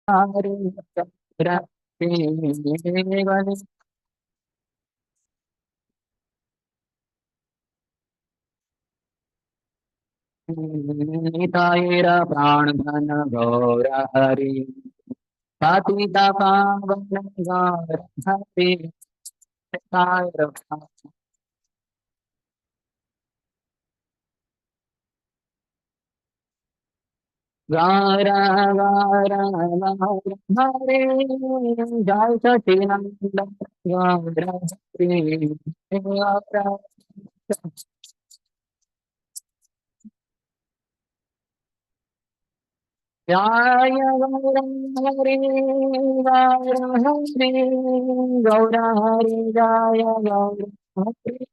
हरे रति नितायरा प्राण धन गौर हरि पतिता पावन गौर हरि निताय गारा गारा गारा हरे जय सचिनंद गारा हरे गारा जय गौरा हरे गारा हरे गौरा हरे जय गौरा हरे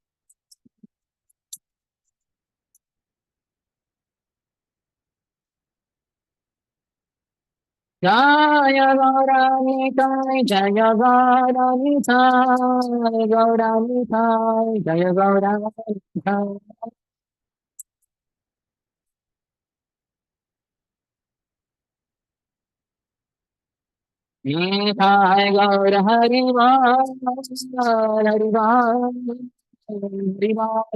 जय गौरा निताय जय गौरा निताय गौरा निताय जय गौरा निताय निताय गौर हरिवाल हरिवाल हरिवाल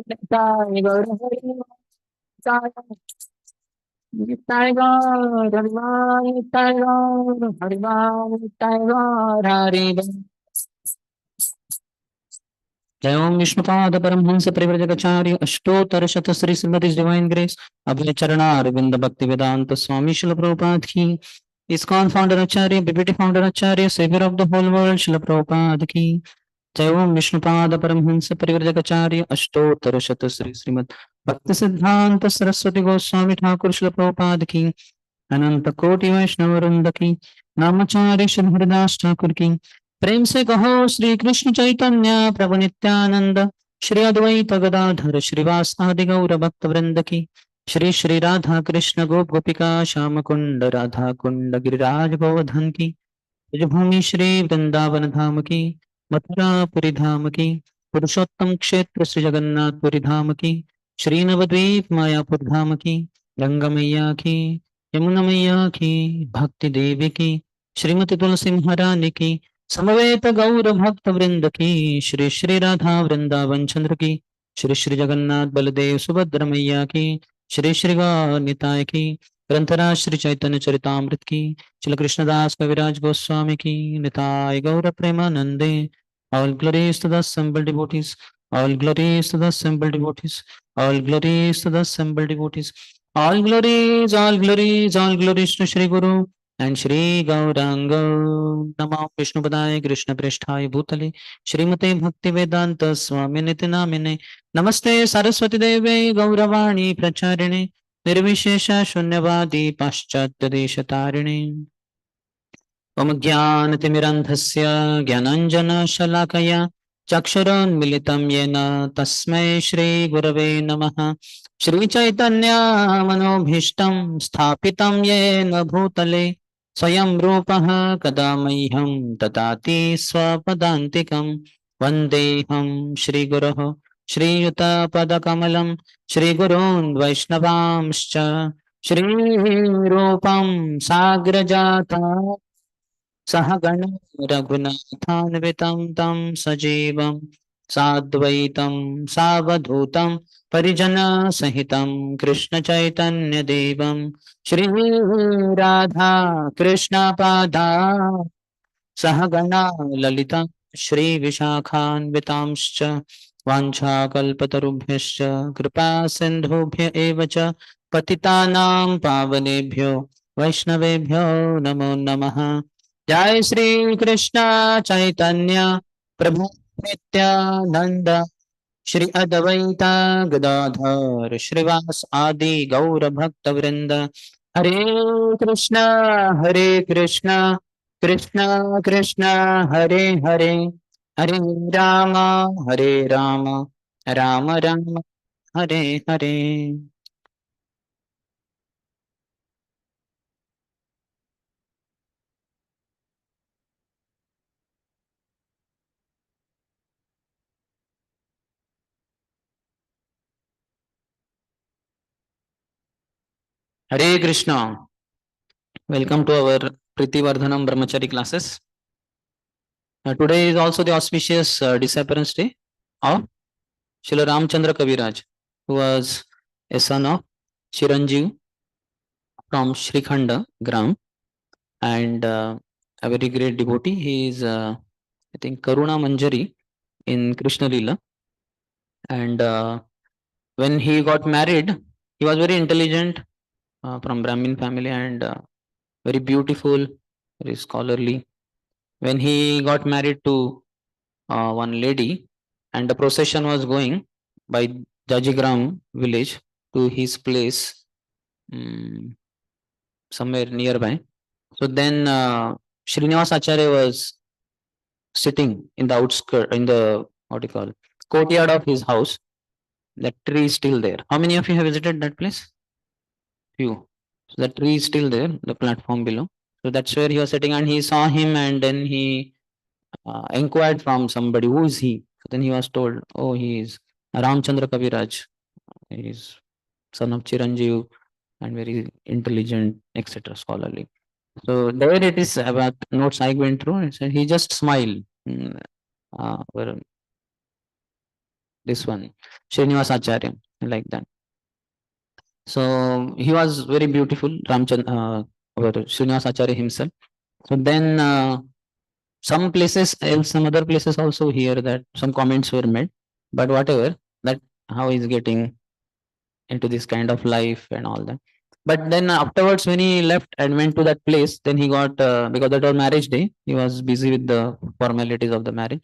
निताय गौर हरिवाल निताय गौर हरिवाल निताय गौर हरिवाल निताय गौर हरिवाल जय ओम विष्णुपाद परमहंस परिव्रजकाचार्य अष्टोत्तर शत श्री श्रीमती डिवाइन ग्रेस अभय चरणारविंद भक्ति वेदांत स्वामी शिल प्रभुपाद की ISKCON founder acharya BBT founder acharya saviour of the whole world Srila Prabhupada की जय ओम विष्णुपाद परमहंस परिव्रजकाचार्य अष्टोत्तर शत श्री श्रीमद भक्ति सिद्धांत सरस्वती गोस्वामी ठाकुर शिल प्रभुपाद की अनंत कोटि वैष्णव वृंद की नामचार्य श्री हरिदास ठाकुर की प्रेम से कहो श्री कृष्ण चैतन्य प्रभु नित्यानंद श्री अद्वैत गदाधर श्रीवास आदि गौर भक्त वृंद की श्री श्री राधा कृष्ण गोप गोपिका श्याम कुंड राधा कुंड गिरिराज गोवर्धन की ब्रजभूमि श्री वृंदावन धाम की मथुरापुरी धाम की पुरुषोत्तम क्षेत्र श्री जगन्नाथपुरी धाम की श्री नवद्वीप मायापुर धाम की गंगा मैया की यमुना मैया की भक्ति देवी की श्रीमती तुलसी महारानी की समवेत गौर भक्त वृंद की श्री श्री राधा वृंदावन चंद्र की श्री श्री जगन्नाथ बलदेव सुभद्र मैया की श्री श्री निताय की ग्रंथराज श्री चैतन्य चरितामृत की श्री कृष्णदास कविराज गोस्वामी की निताय गौर प्रेमानंदे all glories to the assembled devotees all glories to the assembled devotees all glories to the assembled devotees all glories all glories to Shri Guru and Shri Gauranga Namo Vishnupadaya Krishna Prishthaya Bhutale Shrimate Bhakti Vedanta Swami Niti Namine Namaste Saraswati Deve Gauravani Pracharine निर्विशेष शून्यवादी पाश्चात्य देश तारिणे मम ज्ञानतिमिरन्धस्य ज्ञानाञ्जनशलाकया चक्षुरोन्मिलितं येन तस्मै श्रीगुरवे नमः श्रीचैतन्यमनोभीष्टं स्थापितं येन भूतले स्वयं रूपः कदा मह्यं ददाति स्वपदान्तिकं वन्देऽहं श्रीगुरोः श्रीयुतपदकमलं श्रीगुरून् वैष्णवांश्च श्रीरूपं साग्रजाता सह गण रघुनाथान्वितं तं सजीवं साद्वैतं सावधूतं परिजनसहितं कृष्णचैतन्यदेवं श्रीराधा कृष्णपादा सह गणा ललिता श्रीविशाखान्वितांश्च वाञ्छाकल्पतरुभ्यश्च कृपा सिन्धुभ्य एव च पतितानां पावनेभ्यो वैष्णवेभ्यो नमो नमः जय श्री कृष्ण चैतन्य प्रभु नित्यानंद श्री अद्वैता गदाधर श्रीवास आदि गौर भक्त वृंद Hare Krishna Hare Krishna Krishna Krishna Hare Hare Hare Rama Hare Rama Rama Rama Hare Hare Hare Krishna welcome to our Pritivardhanam Brahmachari classes. Today is also the auspicious disappearance day of Srila Ramchandra Kaviraj, who was a son of Chiranjeev from Shrikhanda Gram and a very great devotee. He is, I think, Karuna Manjari in Krishna Lila. And when he got married, he was very intelligent from Brahmin family and very beautiful, very scholarly. When he got married to one lady, and the procession was going by Jajigram village to his place, mm, somewhere nearby. So then Srinivas Acharya was sitting in the outskirt, in the what do you call courtyard of his house. That tree is still there. How many of you have visited that place? Few. So the tree is still there, the platform below. So that's where he was sitting, and he saw him, and then he inquired from somebody, who is he? So then he was told, oh, he is Ramchandra Kaviraj. He is son of Chiranjeev and very intelligent, etc. scholarly. So there it is about notes I went through. And said he just smiled. Well, this one, Srinivas Acharya, like that. So he was very beautiful, our Srinivas Acharya himself. So then some places, some other places also hear that some comments were made, but whatever, that how he's getting into this kind of life and all that. But then afterwards, when he left and went to that place, then he got because that was marriage day, he was busy with the formalities of the marriage.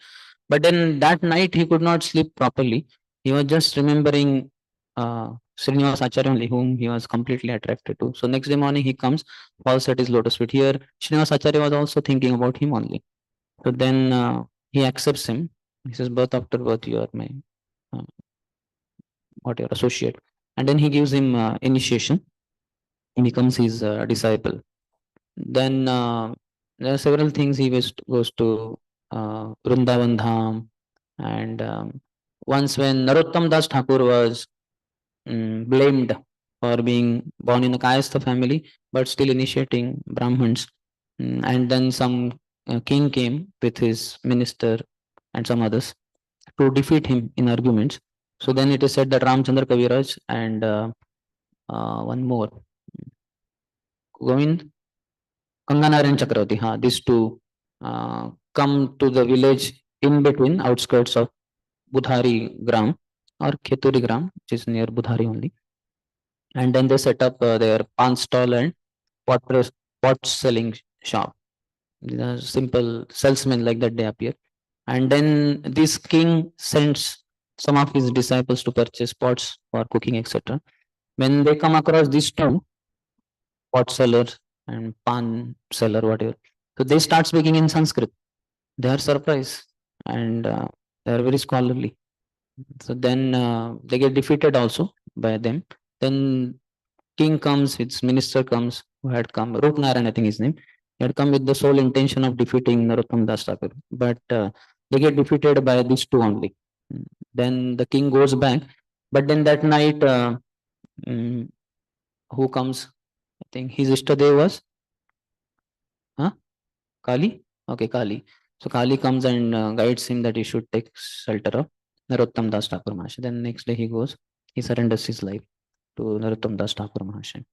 But then that night he could not sleep properly. He was just remembering Srinivas Acharya only, whom he was completely attracted to. So next day morning he comes, falls at his lotus feet. Here Srinivas Acharya was also thinking about him only. So then he accepts him. He says, birth after birth, you are my uh, what your associate. And then he gives him initiation. He becomes his disciple. Then there are several things. He goes to Vrindavan Dham, and once when Narottam Das Thakur was blamed for being born in a Kayastha family, but still initiating Brahmins, and then some king came with his minister and some others to defeat him in arguments. So then it is said that Ramchandra Kaviraj and one more, Govind Kanganarayan Chakravarti, these two come to the village in between outskirts of Budhari Gram or Kheturi Gram, which is near Budhari only. And then they set up their pan stall and pot, pot selling shop. These are simple salesmen like that they appear. And then this king sends some of his disciples to purchase pots for cooking, etc. When they come across these two, pot seller and pan seller, whatever, so they start speaking in Sanskrit. They are surprised and they are very scholarly. So then they get defeated also by them. Then king comes, his minister comes, who had come, Rupnaran, I think his name. He had come with the sole intention of defeating Narottam Das Thakur, but they get defeated by these two only. Then the king goes back, but then that night, who comes? I think his Ishtadev was Kali. Okay, Kali. So Kali comes and guides him that he should take shelter of Narottam Das Thakur Mahasaya. Then next day he goes, he surrenders his life to Narottam Das Thakur Mahasaya.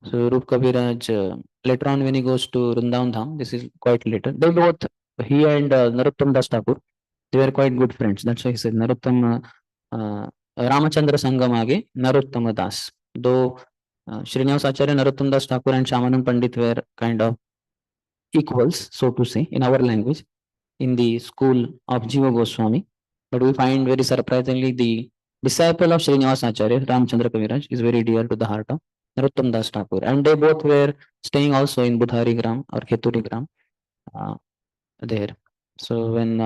So Rup Kabiraj, later on when he goes to Vrindavan Dham, this is quite later. They both, he and Narottam Das Thakur, they were quite good friends. That's why he said Narottam Ramachandra Sangamage Narottama Das. Though Srinivas Acharya, Narottam Das Thakur and Shamanand Pandit were kind of equals, so to say, in our language, in the school of Jiva Goswami. But we find very surprisingly the disciple of Srinivas Acharya, Ramchandra Kaviraj, is very dear to the heart of Narottam Das Thakur. And they both were staying also in Budhari Gram or Kheturi Gram there. So when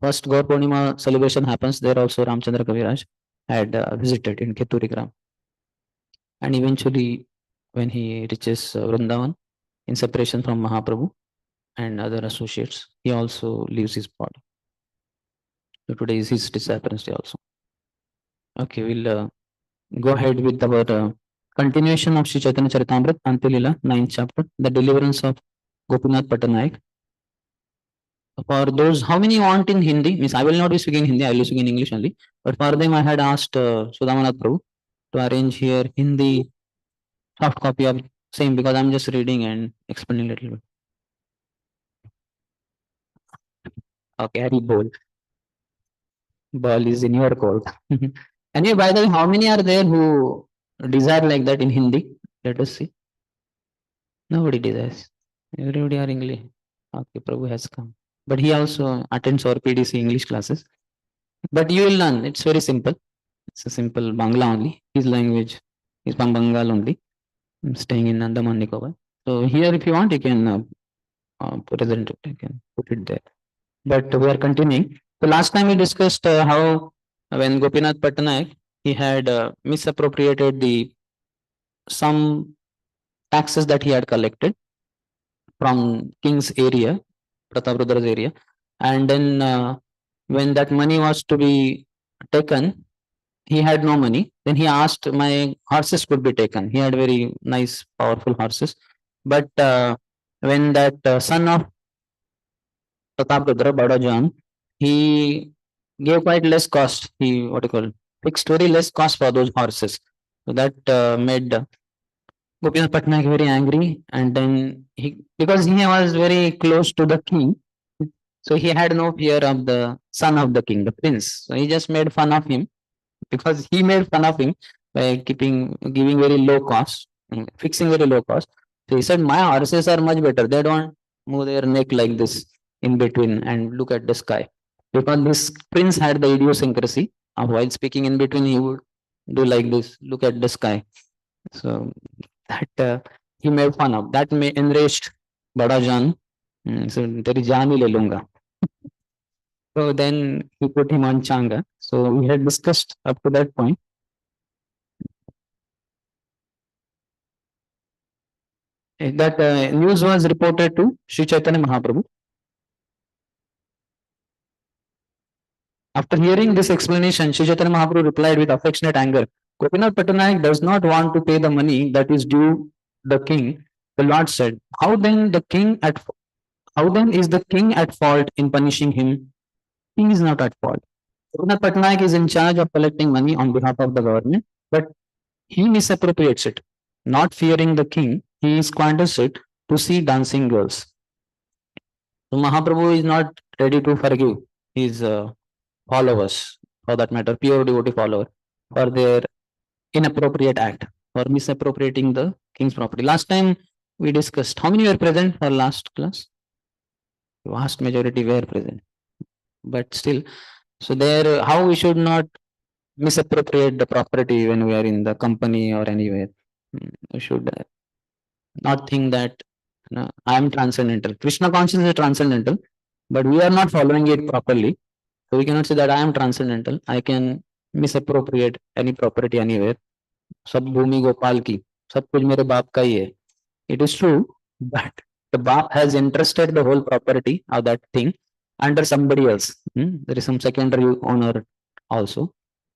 first Gaur Purnima celebration happens, there also Ramchandra Kaviraj had visited in Kheturi Gram. And eventually, when he reaches Vrindavan, in separation from Mahaprabhu and other associates, he also leaves his body. So today is his disappearance day also. Okay, we'll go ahead with our continuation of Sri Chaitanya Charitamrita, Antya Lila, 9th chapter, the deliverance of Gopinath Patnaik. For those, how many want in Hindi? Means I will not be speaking Hindi, I will be speaking English only. But for them, I had asked Sudhamanath Prabhu to arrange here Hindi soft copy of same because I'm just reading and explaining a little bit. Okay, Hari Bol. Ball is in your court. Anyway, by the way, how many are there who desire like that in Hindi? Let us see. Nobody desires. Everybody are English. Okay, Prabhu has come. But he also attends our PDC English classes. But you will learn. It's very simple. It's a simple Bangla only. His language is from Bengal only. I'm staying in Andaman Nicobar. So here, if you want, you can present it. You can put it there. But we are continuing. So last time we discussed how when Gopinath Patnaik he had misappropriated the some taxes that he had collected from king's area, Prataprudra's area, and then when that money was to be taken, he had no money. Then he asked my horses could be taken. He had very nice, powerful horses, but when that son of Prataprutra, Badajan, he gave quite less cost. He what you call fixed very less cost for those horses. So that made Gopinath Patnaik very angry, and then he because he was very close to the king, so he had no fear of the son of the king, the prince. So he just made fun of him because he made fun of him by giving very low cost, fixing very low cost. So he said, "My horses are much better. They don't move their neck like this in between and look at the sky." Because this prince had the idiosyncrasy of while speaking in between, he would do like this, look at the sky. So that he made fun of. That may enraged Bada Jan. So teri jaan hi le lunga. So then he put him on Changa. So we had discussed up to that point. That news was reported to Sri Chaitanya Mahaprabhu. After hearing this explanation, Sri Chaitanya Mahaprabhu replied with affectionate anger, Gopinath Patnaik does not want to pay the money that is due the king. The Lord said, how then is the king at fault in punishing him? King is not at fault. Gopinath Patnaik is in charge of collecting money on behalf of the government, but he misappropriates it. Not fearing the king, he squanders it to see dancing girls. So Mahaprabhu is not ready to forgive his followers, for that matter, pure devotee follower, for their inappropriate act or misappropriating the king's property. Last time we discussed, how many were present for last class? Vast majority were present, but still, so there, how we should not misappropriate the property when we are in the company or anywhere. We should not think that I am transcendental. Krishna consciousness is transcendental, but we are not following it properly. So we cannot say that I am transcendental. I can misappropriate any property anywhere. सब भूमि गोपाल की सब कुछ मेरे बाप का ही है. It is true, but the BAP has entrusted the whole property of that thing under somebody else. There is some secondary owner also.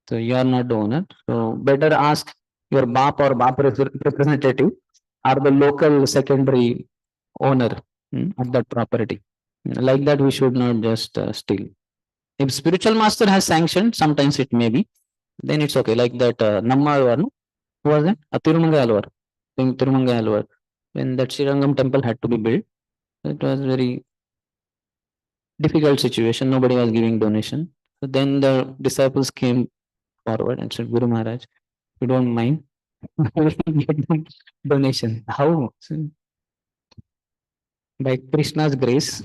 So you are not the owner. So better ask your BAP or BAP representative or the local secondary owner of that property. Like that, we should not just steal. If spiritual master has sanctioned, sometimes it may be, then it's okay. Like that Namma, no? Who was that? Tirumanga Alvar. Tirumanga Alvar. When that Srirangam temple had to be built, it was very difficult situation. Nobody was giving donation. So then the disciples came forward and said, Guru Maharaj, if you don't mind, we will get them donation. How? So, by Krishna's grace,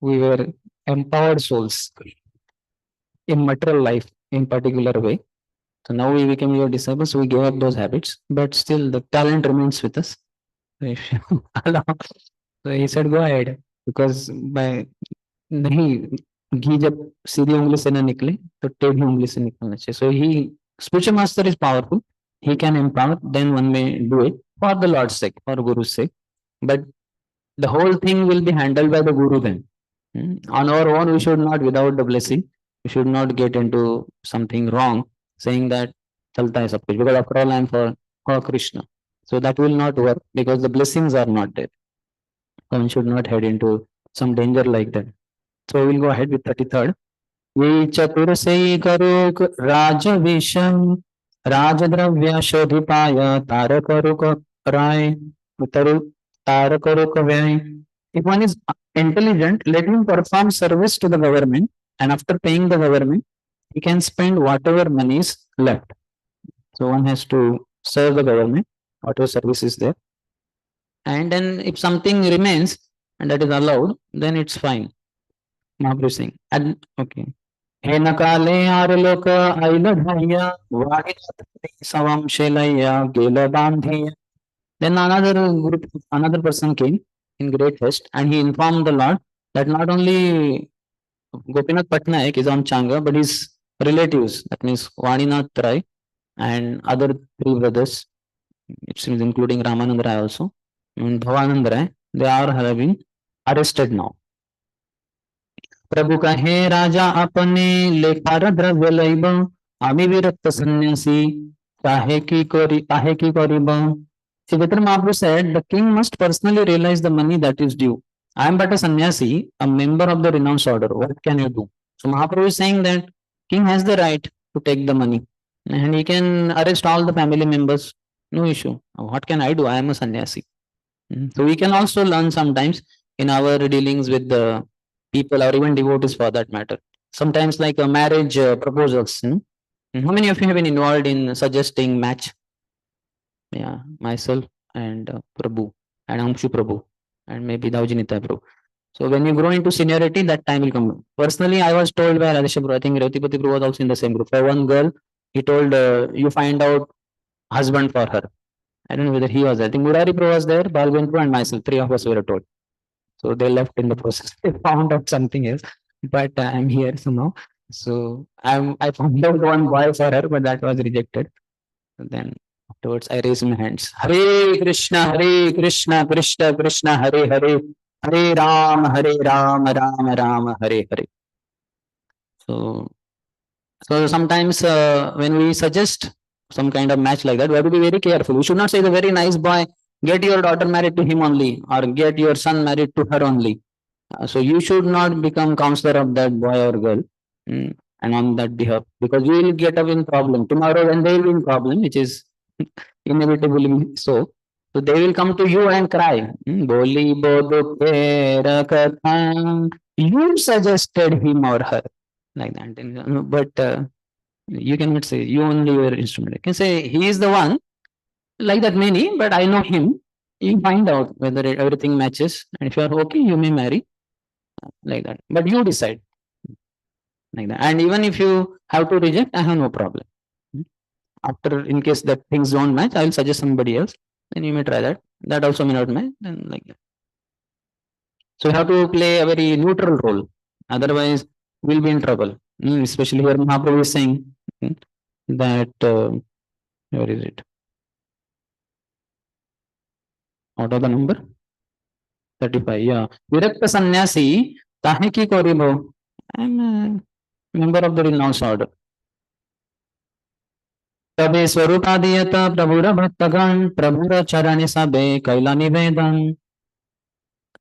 we were empowered souls in material life in particular way. So now we became your disciples, we gave up those habits, but still the talent remains with us. So if you allow, so he said, go ahead, because by नहीं घी जब सीधी उंगली से ना निकले तो टेढ़ी उंगली से निकलना चाहिए. So he, spiritual master is powerful. He can empower. Then one may do it for the Lord's sake, for Guru's sake. But the whole thing will be handled by the Guru then. On our own, we should not, without the blessing, we should not get into something wrong, saying that chalta hai sab kuch, because after all I am for Krishna. So that will not work because the blessings are not there. One should not head into some danger like that. So we'll go ahead with 33rd. ये चतुर से करुक राजविषम राजद्रव्य शोधिपाय तारकरुक राय तरु तारकरुक व्यय. If one is intelligent, let him perform service to the government, and after paying the government, he can spend whatever money is left. So one has to serve the government, whatever service is there, and then if something remains and that is allowed, then it's fine. Mahaprabhu saying, and okay. हे नकाले आरलोक आइल धैया वाहिनी सवम शेलैया गेल बांधिया. Then another group, another person came in great haste, and he informed the Lord that not only Gopinath Patnaik is on Changa, but his relatives, that means Vaninath Rai and other three brothers, it seems including Ramanand Rai also, and Bhavanand Rai, they are have been arrested now. प्रभु कहे राजा अपने लेखार द्रव्य lab आमी विरक्त सन्यासी काहे की करिब. Chaitanya Mahaprabhu said the king must personally realize the money that is due. I am but a sannyasi, a member of the renounced order. What can you do? So Mahaprabhu is saying that king has the right to take the money and he can arrest all the family members. No issue. What can I do? I am a sannyasi. So we can also learn sometimes in our dealings with the people or even devotees for that matter. Sometimes like a marriage proposals. How many of you have been involved in suggesting match? Yeah, myself and Prabhu and Amshu Prabhu and maybe Daujinita Prabhu. So when you grow into seniority, that time will come. Personally, I was told by Radhesha Prabhu, I think Rautipati Prabhu was also in the same group. For one girl, he told you find out husband for her. I don't know whether he was there. I think Murari Prabhu was there, Balgwan Prabhu and myself. Three of us were told. So they left in the process. They found out something else. But I'm here somehow. So I found out one boy for her, but that was rejected. Then afterwards, I raised my hands. Hare Krishna, Krishna Krishna, Hare Hare, Hare Ram, Ram Ram, Hare Hare. So sometimes when we suggest some kind of match like that, we have to be very careful. We should not say the very nice boy, get your daughter married to him only, or get your son married to her only. So you should not become counselor of that boy or girl, and on that behalf, because you will get up in problem tomorrow when they will be in problem, which is inevitably so. So they will come to you and cry. Boli bodo tera katha. You suggested him or her like that, but you cannot say you only were instrument. You can say he is the one, like that many, but I know him. You find out whether everything matches, and if you are okay, you may marry like that. But you decide like that. And even if you have to reject, I have no problem. After, in case that things don't match, I will suggest somebody else. Then you may try that. That also may not match. Then like that. So you have to play a very neutral role. Otherwise, we'll be in trouble. Especially here, Mahaprabhu is saying that where is it? What are the number? 35. Yeah. Virakta sannyasi, kahe ki koribo? I'm a member of the renounced order. तबे स्वरूपादियत प्रभुर भक्तगण प्रभुर चरण सबे कैला निवेदन.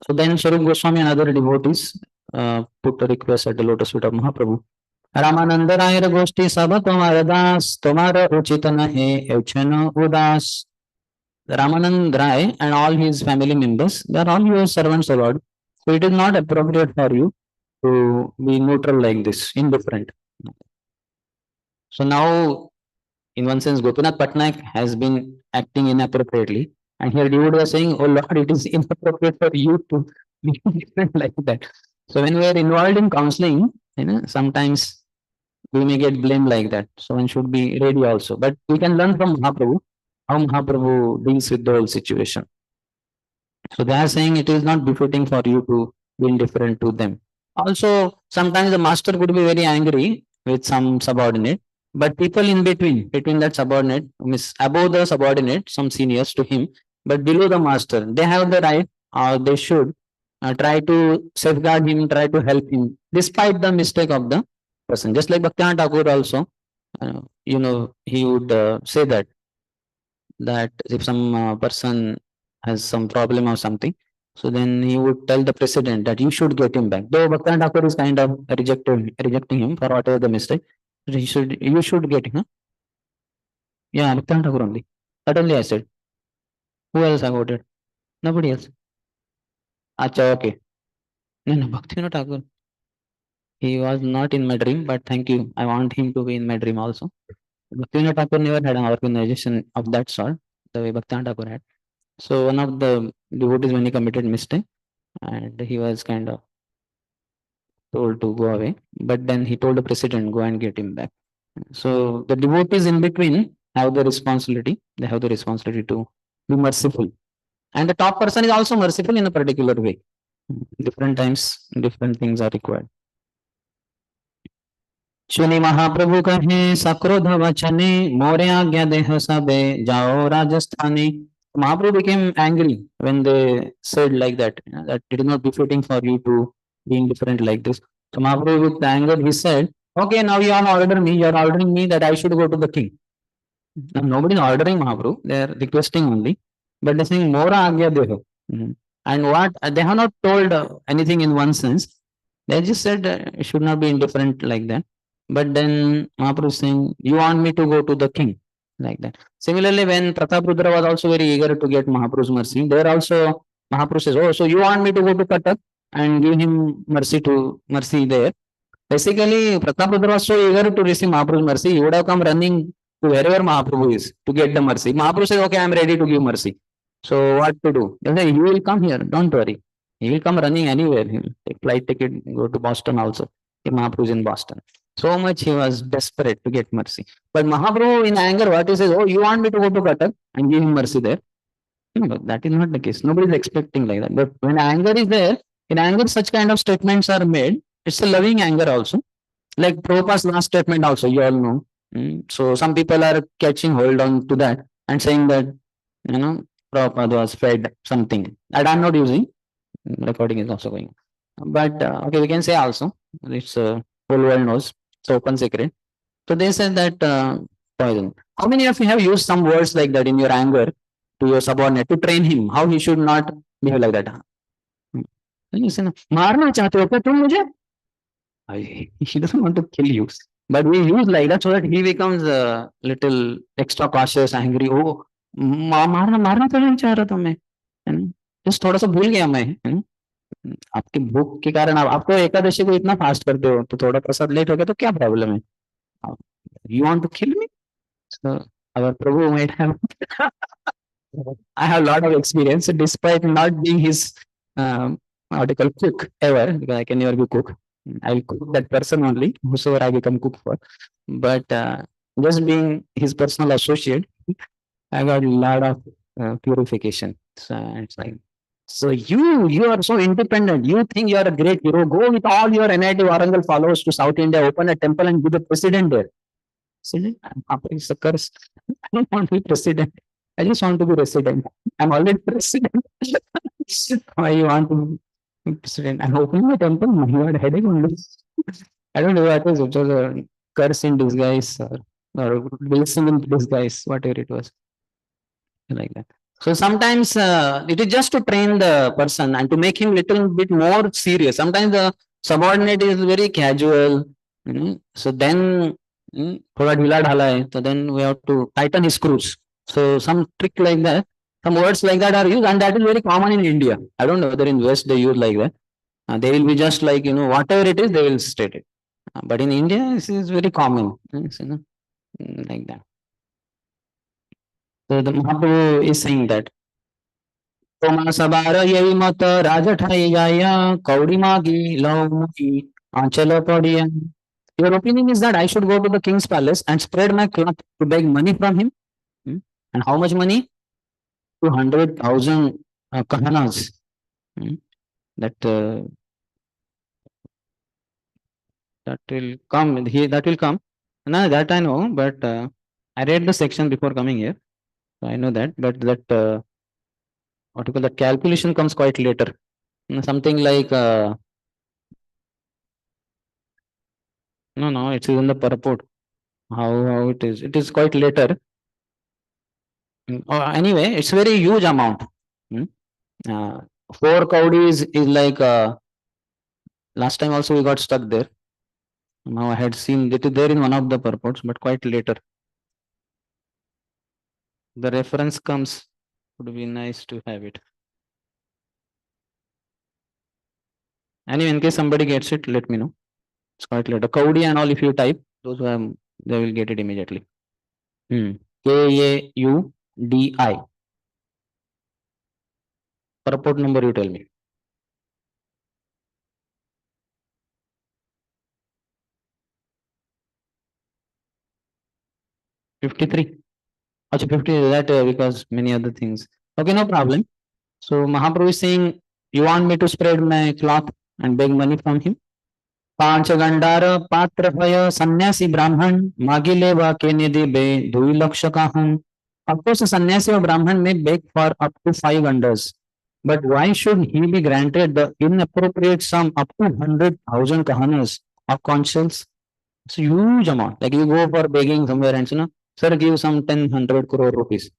So then Swarup Goswami and other devotees put a request at the lotus feet of Mahaprabhu. Ramanand रायर गोष्ठी सब तुम्हार दास तुम्हारा उचित नहे एवचन उदास. Ramanand Rai and all his family members, they are all your servants, O Lord. So it is not appropriate for you to be neutral like this, indifferent. So now, in one sense, Gopinath Patnaik has been acting inappropriately. And here devotee was saying, oh Lord, it is inappropriate for you to be different like that. So when we are involved in counseling, sometimes we may get blamed like that. So one should be ready also. But we can learn from Mahaprabhu how Mahaprabhu deals with the whole situation. So they are saying it is not befitting for you to be indifferent to them. Also, sometimes the master could be very angry with some subordinate, but people in between that subordinate, above the subordinate, some seniors to him, but below the master, they have the right, or they should try to safeguard him, try to help him, despite the mistake of the person. Just like Bhaktivinoda Thakur also, he would say that if some person has some problem or something, So then he would tell the president that you should get him back. Though Bhaktan Thakur is kind of rejecting him for whatever the mistake. You should get him. Huh? Yeah, Bhaktan Thakur only. That only I said. Who else I quoted? Nobody else. Acha, okay. No, no, Bhakti Thakur. He was not in my dream, but thank you. I want him to be in my dream also. Bhakti Thakur never had an organization of that sort, the way Bhakti Thakur had. So one of the devotees, when he committed mistake, and he was kind of told to go away, but then he told the president, go and get him back. So the devotees in between have the responsibility. They have the responsibility to be merciful. And the top person is also merciful in a particular way. Different times, different things are required. सुनि महाप्रभु कहे सक्रोध वचने मोरे आज्ञा देह सबे जाओ राजस्थाने. Mahaprabhu became angry when they said like that, that it is not befitting for you to be indifferent like this. So Mahaprabhu with anger, he said, okay, now you are ordering me, you are ordering me that I should go to the king. Now nobody is ordering Mahaprabhu, they are requesting only, but they are saying, Mora Agya Deho. And what, they have not told anything in one sense, they just said it should not be indifferent like that. But then Mahaprabhu is saying, you want me to go to the king, like that. Similarly, when Prataprudra was also very eager to get Mahaprabhu's mercy, there also Mahaprabhu says, oh, so you want me to go to Katak and give him mercy there. Basically, Prataprudra was so eager to receive Mahaprabhu's mercy, he would have come running to wherever Mahaprabhu is to get the mercy. Mahaprabhu says, okay, I am ready to give mercy. So what to do? They say, he will come here, don't worry. He will come running anywhere. He will take flight ticket, go to Boston also. If Mahaprabhu is in Boston. So much he was desperate to get mercy. But Mahaprabhu in anger, what he says, oh, you want me to go to Katak and give him mercy there? No, that is not the case. Nobody is expecting like that. But when anger is there, in anger such kind of statements are made. It's a loving anger also. Like Prabhupada's last statement also, you all know. So some people are catching hold on to that and saying that, Prabhupada was fed something. That I'm not using. Recording is also going. But okay, we can say also, it's whole world knows. It's open secret. So they said that poison. How many of you have used some words like that in your anger to your subordinate to train him how he should not behave like that? मारना चाहते हो क्या तुम मुझे? He doesn't want to kill you, but we use like that so that he becomes a little extra cautious, angry. Oh, मारना तो नहीं चाह रहा था मैं, just थोड़ा सा भूल गया मैं. आपकी भूख के कारण आपको एकादशी को इतना फास्ट करते हो तो थोड़ा प्रसाद लेट हो गया तो क्या प्रॉब्लम है? You want to kill me? So our Prabhu might have. I have a lot of experience, despite not being his article cook ever, because I can never be cook. I'll cook that person only, whosoever I become cook for. But just being his personal associate, I got a lot of purification. So it's like, so you are so independent. You think you are a great hero. Go with all your NIT Warangal followers to South India, open a temple and be the president there. President, it's a curse. I don't want to be president. I just want to be resident. I'm already president. Why you want to be president? I'm opening my temple. My God, headache only. I don't know what it was. It was a curse in disguise or blessing in disguise, whatever it was. Like that. So sometimes it is just to train the person and to make him little bit more serious. Sometimes the subordinate is very casual. So then, थोड़ा ढीला ढाला है, so then we have to tighten his screws. So some trick like that, some words like that are used, and that is very common in India. I don't know whether in West they use like that. They will be just like, whatever it is, they will state it. But in India, this is very common. Like that. So the Mahaprabhu is saying that. सबार यही मत राज ठाई जाया कौड़ी मागी लौमुगी आंचल पड़िया. Your opinion is that I should go to the king's palace and spread my cloth to beg money from him? And how much money? 200,000 kahanas. That will come. That will come. No, that I know, but I read the section before coming here. So I know that, but that what you call that calculation comes quite later. Something like no, it's in the purport. How it is? It is quite later. Anyway, it's very huge amount. 4 cowdies is like last time also we got stuck there. Now I had seen it is there in one of the purports, but quite later. The reference comes, would be nice to have it. Anyway, in case somebody gets it, let me know. It's quite later. Kaudi and all, if you type, those who have, they will get it immediately. Kaudi. Purport number, you tell me. 53. Achha, 50 is that because many other things. Okay, no problem. So Mahaprabhu is saying, you want me to spread my cloth and beg money from him? पांच गंडार पात्र भय सन्यासी ब्राह्मण मागिले व के निधि बे 2 लक्ष का हूं. Of course, a sannyasi or Brahman may beg for up to 5 gandhas. But why should he be granted the inappropriate sum up to 100,000 kahanas of conscience? It's a huge amount. Like you go for begging somewhere and say, no, sir, give some 1,000 crore rupees.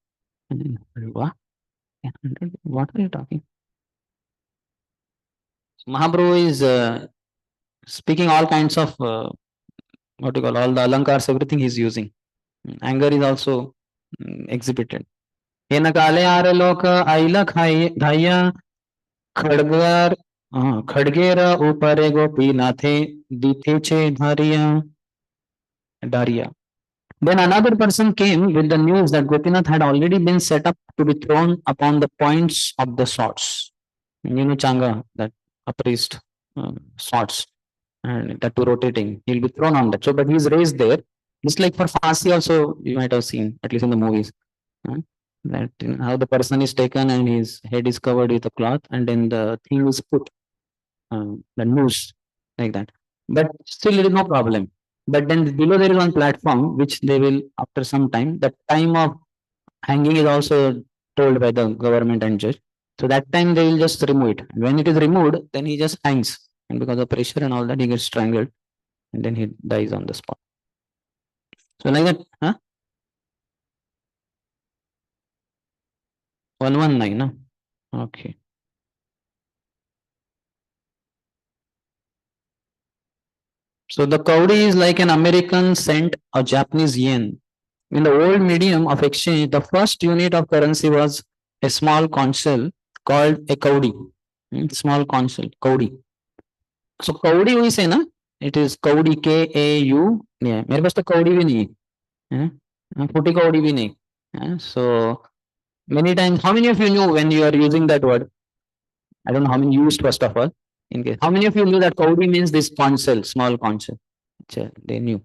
What? 100? What are you talking? Mahaprabhu is speaking all kinds of what you call all the alankars, everything he's using. Anger is also exhibited. Ena kale are lok aila dhaya khadgar khadgera upare gopi nathe dithe che dharia. Then another person came with the news that Gopinath had already been set up to be thrown upon the points of the swords. You know, Changa, that a priest swords, and that to rotating, he'll be thrown on that. So, but he's raised there. Just like for Fasi, also, you might have seen, at least in the movies, that how the person is taken and his head is covered with a cloth, and then the thing is put, the noose, like that. But still, there is no problem. But then below there is one platform which they will, after some time, the time of hanging is also told by the government and judge. So that time they will just remove it. When it is removed, then he just hangs. And because of pressure and all that, he gets strangled. And then he dies on the spot. So like that, huh? 119, no? Okay. So the kaudi is like an American cent or Japanese yen. In the old medium of exchange, the first unit of currency was a small consul called a kaudi. Small consul, kaudi. So kaudi we say na, it is kaudi KAU. Yeah, मेरे पास तो kaudi भी नहीं है, 40 kaudi भी नहीं. So many times, how many of you knew when you are using that word? I don't know how many used first of all. In case, how many of you knew that kaudi means this consul, small consul? They knew.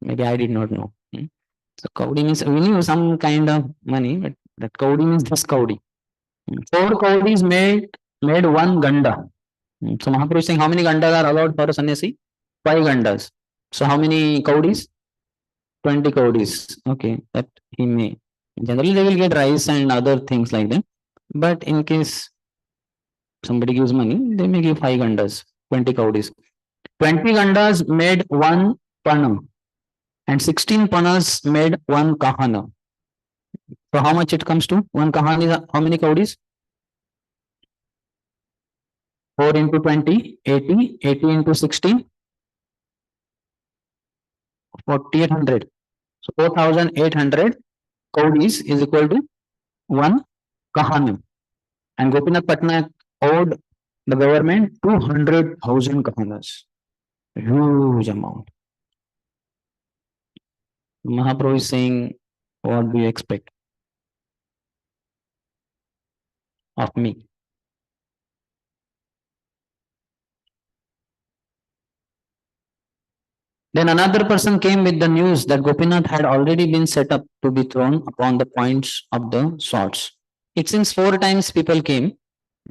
Maybe I did not know. So kaudi means we knew some kind of money, but that kaudi means this kaudi. 4 kaudis made 1 ganda. So Mahaprabhu is saying how many gandas are allowed for a sannyasi? 5 gandas. So how many kaudis? 20 kaudis. Okay, that he may. Generally they will get rice and other things like that. But in case somebody gives money, they may give 5 gandas, 20 kaudis. 20 gandas made 1 panam, and 16 panas made 1 kahana. So how much it comes to? 1 kahana is how many kaudis? 4 into 20, 80, 80 into 16, 4,800. So 4,800 kaudis is equal to 1 kahana. And Gopinath Patnaik owed the government 200,000 kahanas. Huge amount. Mahaprabhu is saying, what do you expect of me? Then another person came with the news that Gopinath had already been set up to be thrown upon the points of the swords. It seems 4 times people came.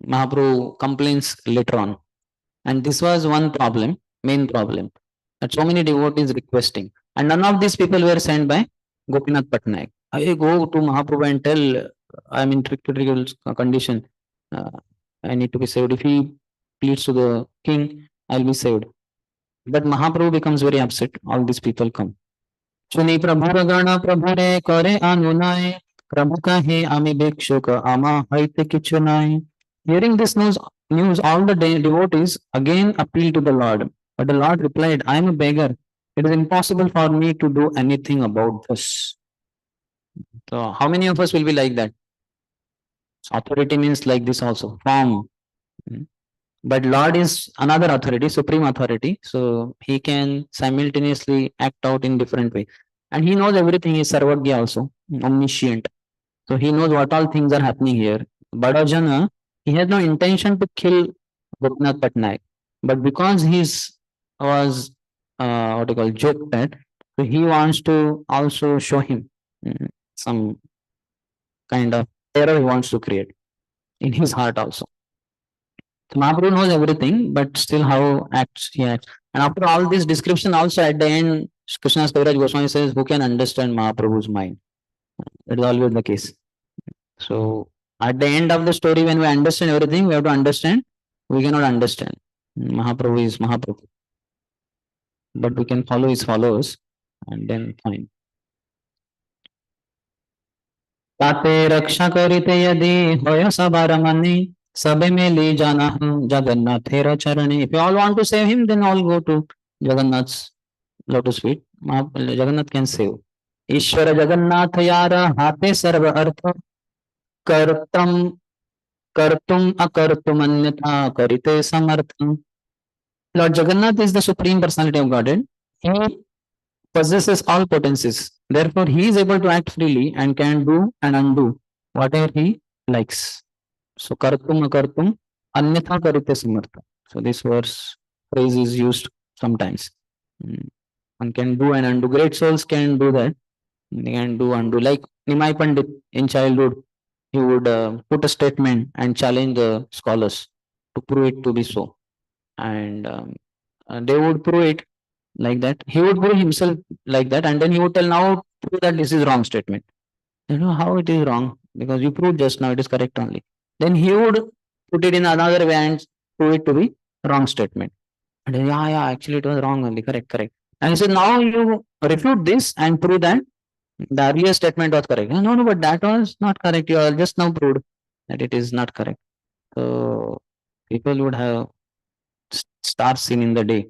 Mahaprabhu complains later on. And this was one problem, main problem, that so many devotees requesting. And none of these people were sent by Gopinath Patnaik. I go to Mahaprabhu and tell, I'm in critical condition. I need to be saved. If he pleads to the king, I'll be saved. But Mahaprabhu becomes very upset. All these people come. Chuni Prabhu Gana Prabhure Kore Anunai Prabhu Kahe Ami Bhikshuk Ama Haite Kichunai. Hearing this news, all the devotees again appealed to the Lord. But the Lord replied, I am a beggar. It is impossible for me to do anything about this. So, how many of us will be like that? Authority means like this also, form. Mm. But Lord is another authority, supreme authority. So, he can simultaneously act out in different way. And he knows everything. He is Sarvagya also, omniscient. So, he knows what all things are happening here. Badajana, he has no intention to kill Gopinath Patnaik. But because he's was what you call joked at, so he wants to also show him some kind of terror he wants to create in his heart also. So Mahaprabhu knows everything, but still how acts he acts. And after all this description, also at the end, Krishna's Kaviraj Goswami says, who can understand Mahaprabhu's mind? That is always the case. So at the end of the story, when we understand everything, we have to understand. We cannot understand. Mahaprabhu is Mahaprabhu. But we can follow his followers and then fine. ताते रक्षा करिते यदि होय सबर मनि सबे में ले जाना हम जगन्नाथेर चरणे. If you all want to save him, then all go to Jagannath's lotus feet. Jagannath can save. ईश्वर जगन्नाथ यार हाथे सर्व अर्थ कर्तम कर्तुम अकर्तुम अन्यथा करिते समर्थम. Lord Jagannath is the supreme personality of Godhead. He possesses all potencies. Therefore, he is able to act freely and can do and undo whatever he likes. So, kartum akartum anyatha karite samartha. So, this verse phrase is used sometimes. One can do and undo. Great souls can do that. They can do undo. Like Nimai Pandit in childhood, he would put a statement and challenge the scholars to prove it to be so. And they would prove it like that. He would prove himself like that, and then he would tell, now prove that this is wrong statement. You know how it is wrong, because you proved just now it is correct only. Then he would put it in another way and prove it to be wrong statement. And then, yeah, actually it was wrong only, correct. And he said, now you refute this and prove that the earlier statement was correct. No, but that was not correct. You are just now proved that it is not correct. So people would have stars seen in the day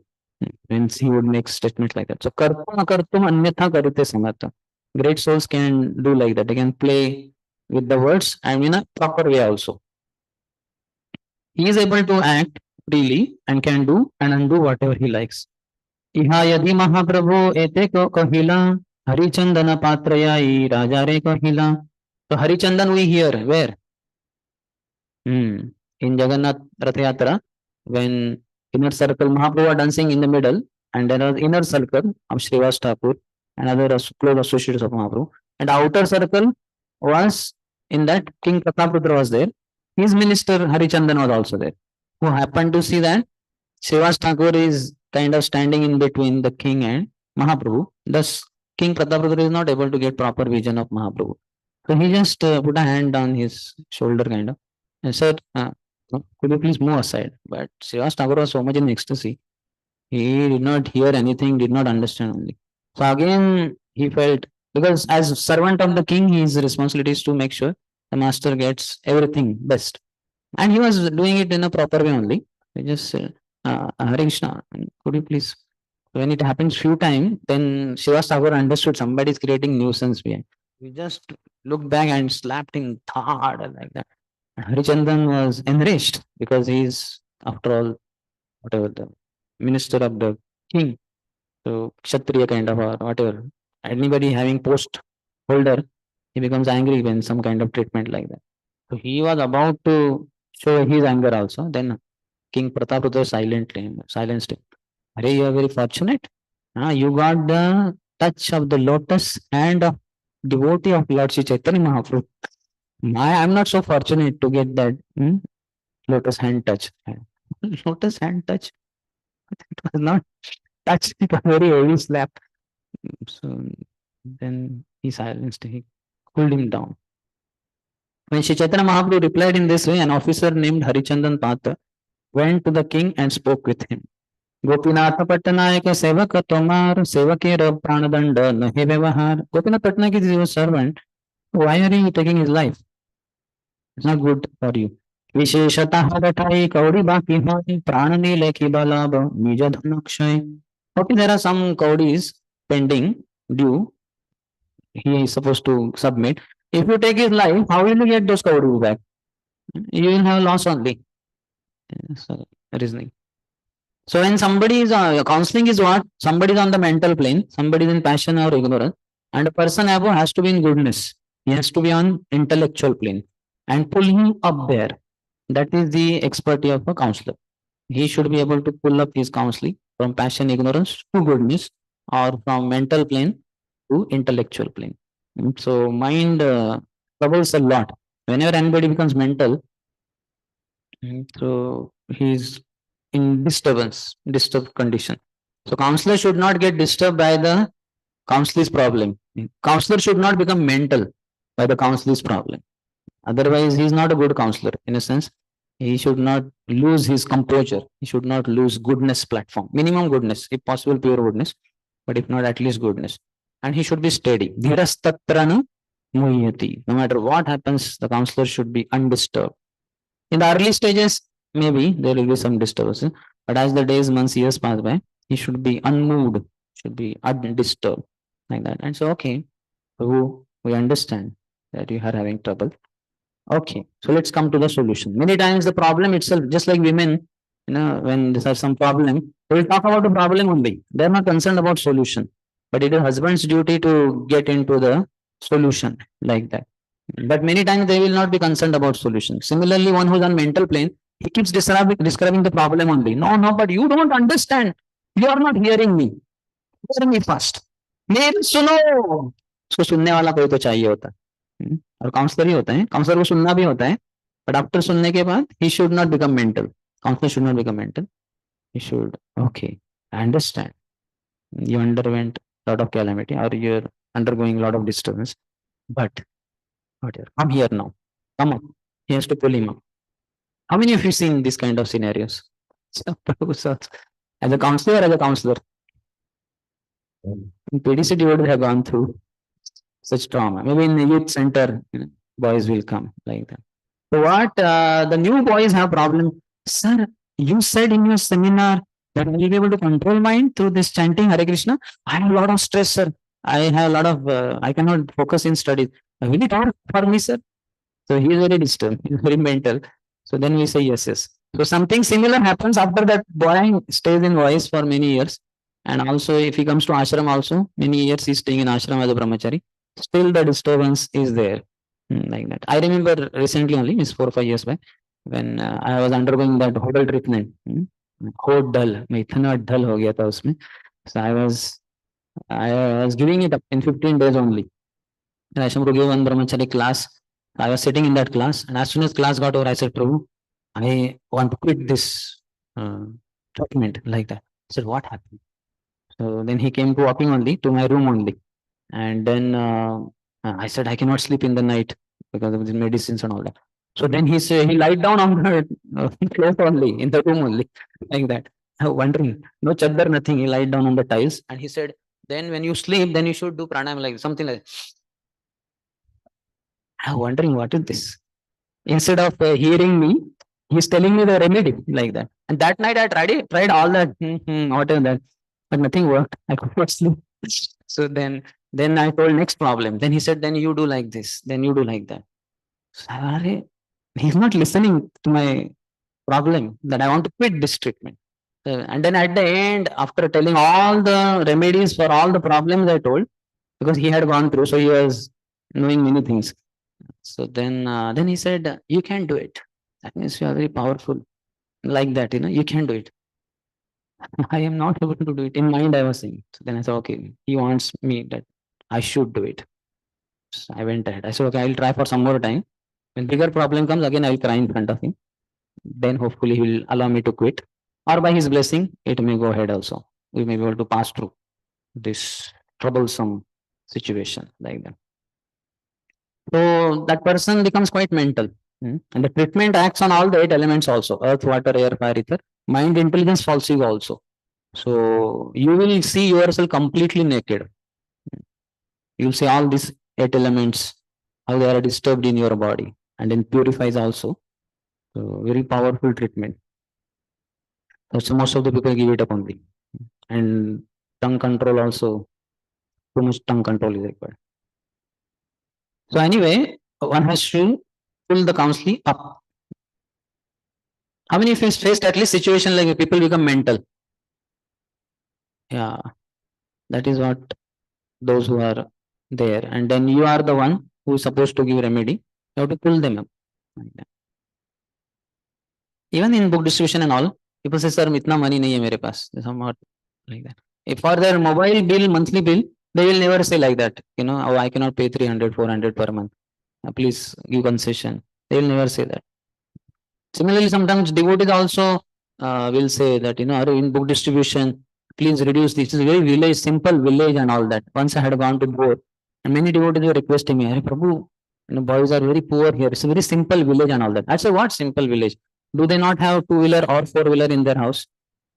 when he would make statements like that. So kartum akartum anyatha karite samartha. Great souls can do like that. They can play with the words and in a proper way also. He is able to act freely and can do and undo whatever he likes. Iha yadi Mahaprabhu ete ko kahila Harichandana patrayai raja re kahila. So Harichandan we hear where? In Jagannath Rath Yatra, when inner circle Mahaprabhu are dancing in the middle, and there was inner circle of Srivas Thakur and other close associates of Mahaprabhu, and outer circle was in that King Prataprudra was there. His minister Harichandan was also there, who happened to see that Srivas Thakur is kind of standing in between the king and Mahaprabhu. Thus, King Prataprudra is not able to get proper vision of Mahaprabhu. So he just put a hand on his shoulder, kind of, and said, could you please move aside? But Srivas Thakur was so much in ecstasy. He did not hear anything, did not understand only. So again, he felt, because as servant of the king, his responsibility is to make sure the master gets everything best. And he was doing it in a proper way only. He just said, Hare Krishna, could you please? When it happens few times, then Srivas Thakur understood somebody is creating nuisance behind. He just looked back and slapped him hard like that. Harichandan was enraged because he is, after all, whatever, the minister of the king. So, Kshatriya kind of, or whatever. Anybody having post holder, he becomes angry when some kind of treatment like that. So, he was about to show his anger also. Then King Prataprudra silenced him. Are you are very fortunate. You got the touch of the lotus hand of devotee of Lord Sri Chaitanya Mahaprabhu. I'm not so fortunate to get that lotus hand touch. Lotus hand touch. It was not touch. It was very heavy slap. So then he silenced. He cooled him down. When Sri Chaitanya Mahaprabhu replied in this way, an officer named Harichandan Patra went to the king and spoke with him. Gopinath Pattanayaka Sevaka Tomar Sevakera Pranadanda Nahe Vyavahar. Gopinath Patnaik is your servant. Why are you taking his life? It's not good for you. विशेषतः रटाई कौड़ी बाकी होई प्राण नीले की बलाब निज धन क्षय. Okay, there are some codis pending due. He is supposed to submit. If you take his life, how will you get those codis back? You will have loss only. So, reasoning. So when somebody is counseling is what? Somebody is on the mental plane, somebody is in passion or ignorance, and a person above has to be in goodness. He has to be on intellectual plane and pull him up there. That is the expertise of a counselor. He should be able to pull up his counseling from passion, ignorance to goodness, or from mental plane to intellectual plane. So mind troubles a lot. Whenever anybody becomes mental, so he's in disturbed condition. So counselor should not get disturbed by the counselor's problem. Counselor should not become mental by the counselor's problem. Otherwise, he is not a good counselor in a sense. He should not lose his composure. He should not lose goodness platform. Minimum goodness, if possible, pure goodness, but if not, at least goodness. And he should be steady. Dhirastatrana muhyati. No matter what happens, the counselor should be undisturbed. In the early stages, maybe there will be some disturbance, but as the days, months, years pass by, he should be unmoved, should be undisturbed, like that. And so, okay, so we understand that you are having trouble. Okay, so let's come to the solution. Many times the problem itself, just like women, when there's some problem, they will talk about the problem only. They're not concerned about solution. But it is husband's duty to get into the solution like that. But many times they will not be concerned about solution. Similarly, one who's on mental plane, he keeps describing the problem only. No, no, but you don't understand. You are not hearing me. Hear me first. मेरी सुनो. उसको सुनने वाला कोई तो चाहिए होता है. और काउंसलर ही होता है. काउंसलर को सुनना भी होता है. But after सुनने के बाद, he should not become mental. Counselor should not become mental. He should, okay, I understand. You underwent a lot of calamity or you're undergoing a lot of disturbance. But come here now. Come up. He has to pull him up. How many of you seen this kind of scenarios? As a counselor or as a counselor? In PDCT, you would have gone through such trauma. Maybe in the youth center, boys will come like that. So what the new boys have problem? Sir, you said in your seminar that I will be able to control mind through this chanting Hare Krishna. I have a lot of stress, sir. I have a lot of, I cannot focus in studies. Will it work for me, sir? So he is very disturbed, he is very mental. So then we say yes, yes. So something similar happens after that boy stays in voice for many years. And also if he comes to ashram also, many years he's staying in ashram as a brahmachari. Still the disturbance is there. Like that. I remember recently only, it's 4 or 5 years back, when I was undergoing that hotel treatment. Hotel, मैं इतना ढल हो गया था उसमें. So I was giving it up in 15 days only. And I should give one brahmachari class. I was sitting in that class, and as soon as class got over, I said, Prabhu, I want to quit this treatment, like that. I said, what happened? So then he came to walking only to my room only. And then I said, I cannot sleep in the night because of the medicines and all that. So then he said, he lied down on the floor only, in the room only, like that. I was wondering, no chaddar, nothing. He lied down on the tiles, and he said, then when you sleep, then you should do pranayama, like something like that. I was wondering, what is this? Instead of hearing me, he's telling me the remedy, like that. And that night I tried all that, whatever that, but nothing worked. I could not sleep. So then I told next problem. Then he said, then you do like this, then you do like that. So, he's not listening to my problem that I want to quit this treatment. And then at the end, after telling all the remedies for all the problems I told, because he had gone through, so he was knowing many things. So then he said, you can do it. That means you are very powerful. Like that, you can do it. I am not able to do it. In mind, I was saying. So then I said, okay, he wants me that I should do it. So I went ahead. I said, okay, I will try for some more time. When bigger problem comes, again, I will cry in front of him. Then hopefully he will allow me to quit. Or by his blessing, it may go ahead also. We may be able to pass through this troublesome situation like that. So that person becomes quite mental. And the treatment acts on all the 8 elements also. Earth, water, air, fire, ether. Mind, intelligence falls you also. So you will see yourself completely naked. You will see all these 8 elements, how they are disturbed in your body. And then purifies also. So very powerful treatment. So most of the people give it up only. And tongue control also, too much tongue control is required. So anyway, one has to pull the counseling up. How many of you faced at least situation like people become mental? Yeah, that is what those who are there. And then you are the one who is supposed to give remedy. You have to pull them up. Like that. Even in book distribution and all, people say, sir, itna money nahi hai mere paas. Somewhat like that. If for their mobile bill, monthly bill, they will never say like that. You know, oh, I cannot pay 300, 400 per month. Please give concession. They will never say that. Similarly, sometimes devotees also will say that, you know, in book distribution, please reduce this. It's a very village, simple village and all that. Once I had gone to board, and many devotees were requesting me, Hari Prabhu, you know, boys are very poor here. It's a very simple village and all that. I said, what simple village? Do they not have two-wheeler or four-wheeler in their house?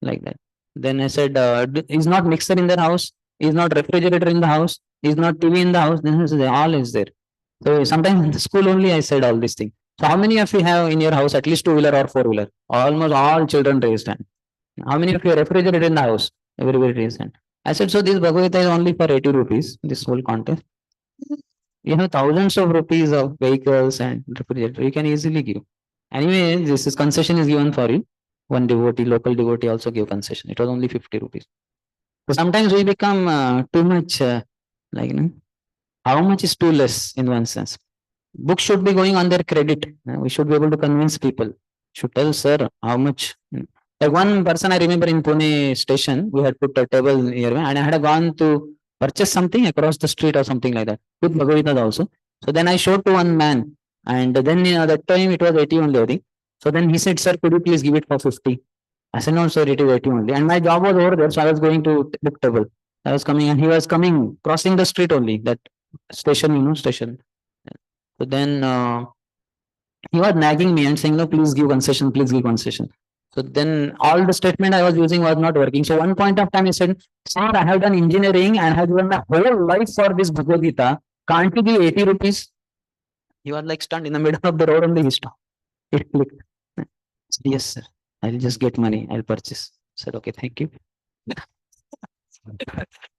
Like that. Then I said, is not mixer in their house? Is not refrigerator in the house? Is not TV in the house? Then I said, all is there. So sometimes in the school only I said all these things. So how many of you have in your house at least two-wheeler or four-wheeler? Almost all children raised hand. How many of you have refrigerator in the house? Everybody raised hand. I said, so this Bhagavad Gita is only for 80 rupees, this whole contest. You have thousands of rupees of vehicles and refrigerator. You can easily give. Anyway, this is concession is given for you. One devotee, local devotee also gave concession. It was only 50 rupees. So sometimes we become too much like, you know, how much is too less in one sense? Books should be going on their credit. We should be able to convince people. Should tell, sir, how much. Like one person I remember in Pune station, we had put a table nearby and I had gone to purchase something across the street or something like that with Bhagavad Gita also. So then I showed to one man and then that time it was 80 only, I think. So then he said, sir, could you please give it for 50? I said, no, sir, it is 80 only. And my job was over there. So I was going to book table. I was coming and he was coming, crossing the street only, that station, you know, station. So then he was nagging me and saying, no, please give concession, please give concession. So then all the statement I was using was not working. So one point of time he said, sir, I have done engineering and I have given my whole life for this Bhagavad Gita. Can't you give 80 rupees? He was like stunned in the middle of the road and he stopped. It clicked. Yes, sir. I'll just get money. I'll purchase. I said, okay, thank you.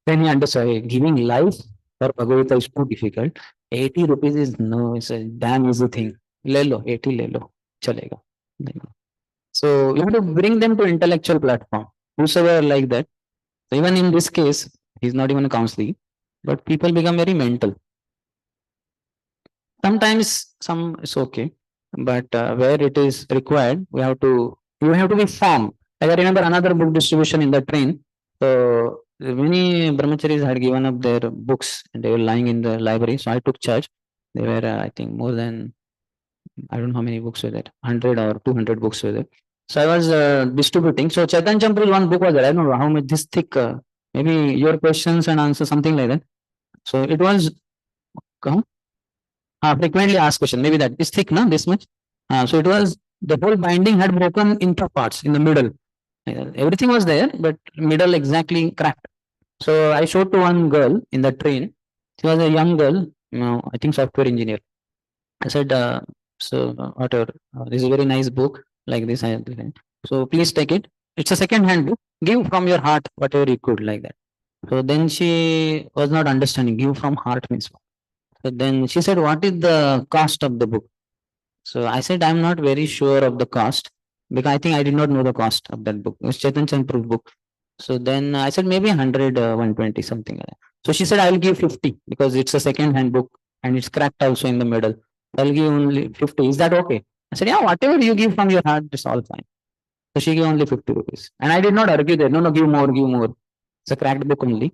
Then he understood giving life for Bhagavad Gita is too difficult. 80 rupees is no, it's a damn easy thing. Le lo, 80 le lo. Chalega. So you have to bring them to intellectual platform. Whosoever like that. So even in this case, he's not even a counseling, but people become very mental. Sometimes some is okay, but where it is required, you have to be firm. Like I remember another book distribution in the train. So many brahmacharis had given up their books and they were lying in the library. So I took charge. They were, I think, more than, I don't know how many books were there, 100 or 200 books were there. So I was distributing. So Chaitanya Champur's one book was there. I don't know how much this thick, maybe your questions and answers, something like that. So it was frequently asked question. Maybe that is thick, no? This much. So it was, the whole binding had broken into parts in the middle. Everything was there, but middle exactly cracked. So I showed to one girl in the train. She was a young girl, I think software engineer. I said, so whatever, this is a very nice book like this. So please take it. It's a second hand book. Give from your heart whatever you could, like that. So then she was not understanding. Give from heart means what? So then she said, what is the cost of the book? So I said, I'm not very sure of the cost because I think I did not know the cost of that book. It was Chaitanya Champur's book. So then I said, maybe 100, 120, something like that. So she said, I'll give 50 because it's a second hand book and it's cracked also in the middle. I'll give only 50. Is that okay? I said, yeah, whatever you give from your heart, it's all fine. So she gave only 50 rupees. And I did not argue there. No, give more, give more. It's a cracked book only.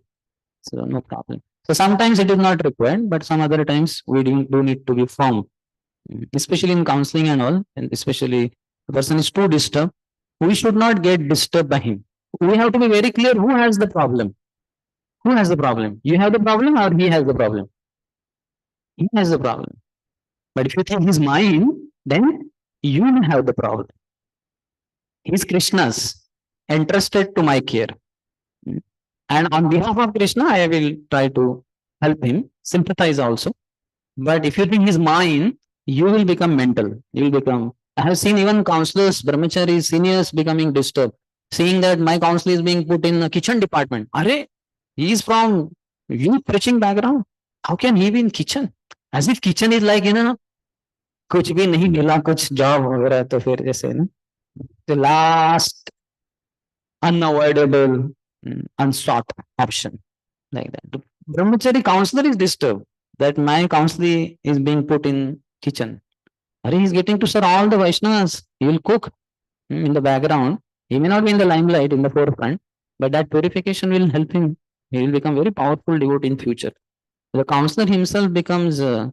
So no problem. So sometimes it is not required, but some other times we do need to be firm, especially in counseling and all, and especially the person is too disturbed. We should not get disturbed by him. We have to be very clear who has the problem. Who has the problem? You have the problem or he has the problem? He has the problem. But if you think he's mine, then you may have the problem. He's Krishna's, entrusted to my care. And on behalf of Krishna, I will try to help him, sympathize also. But if you think he's mine, you will become mental. You will become I have seen even counselors, brahmacharis, seniors becoming disturbed, seeing that my counselor is being put in the kitchen department. Are he is from youth preaching background. How can he be in kitchen? As if kitchen is like, कुछ भी नहीं मिला कुछ job वगैरह तो फिर जैसे ना the last unavoidable unsought option like that. The brahmachari counselor is disturbed that my counselor is being put in kitchen. Are he is getting to serve all the Vaishnavas. He will cook in the background. He may not be in the limelight in the forefront, but that purification will help him. He will become very powerful devotee in future. The counselor himself becomes a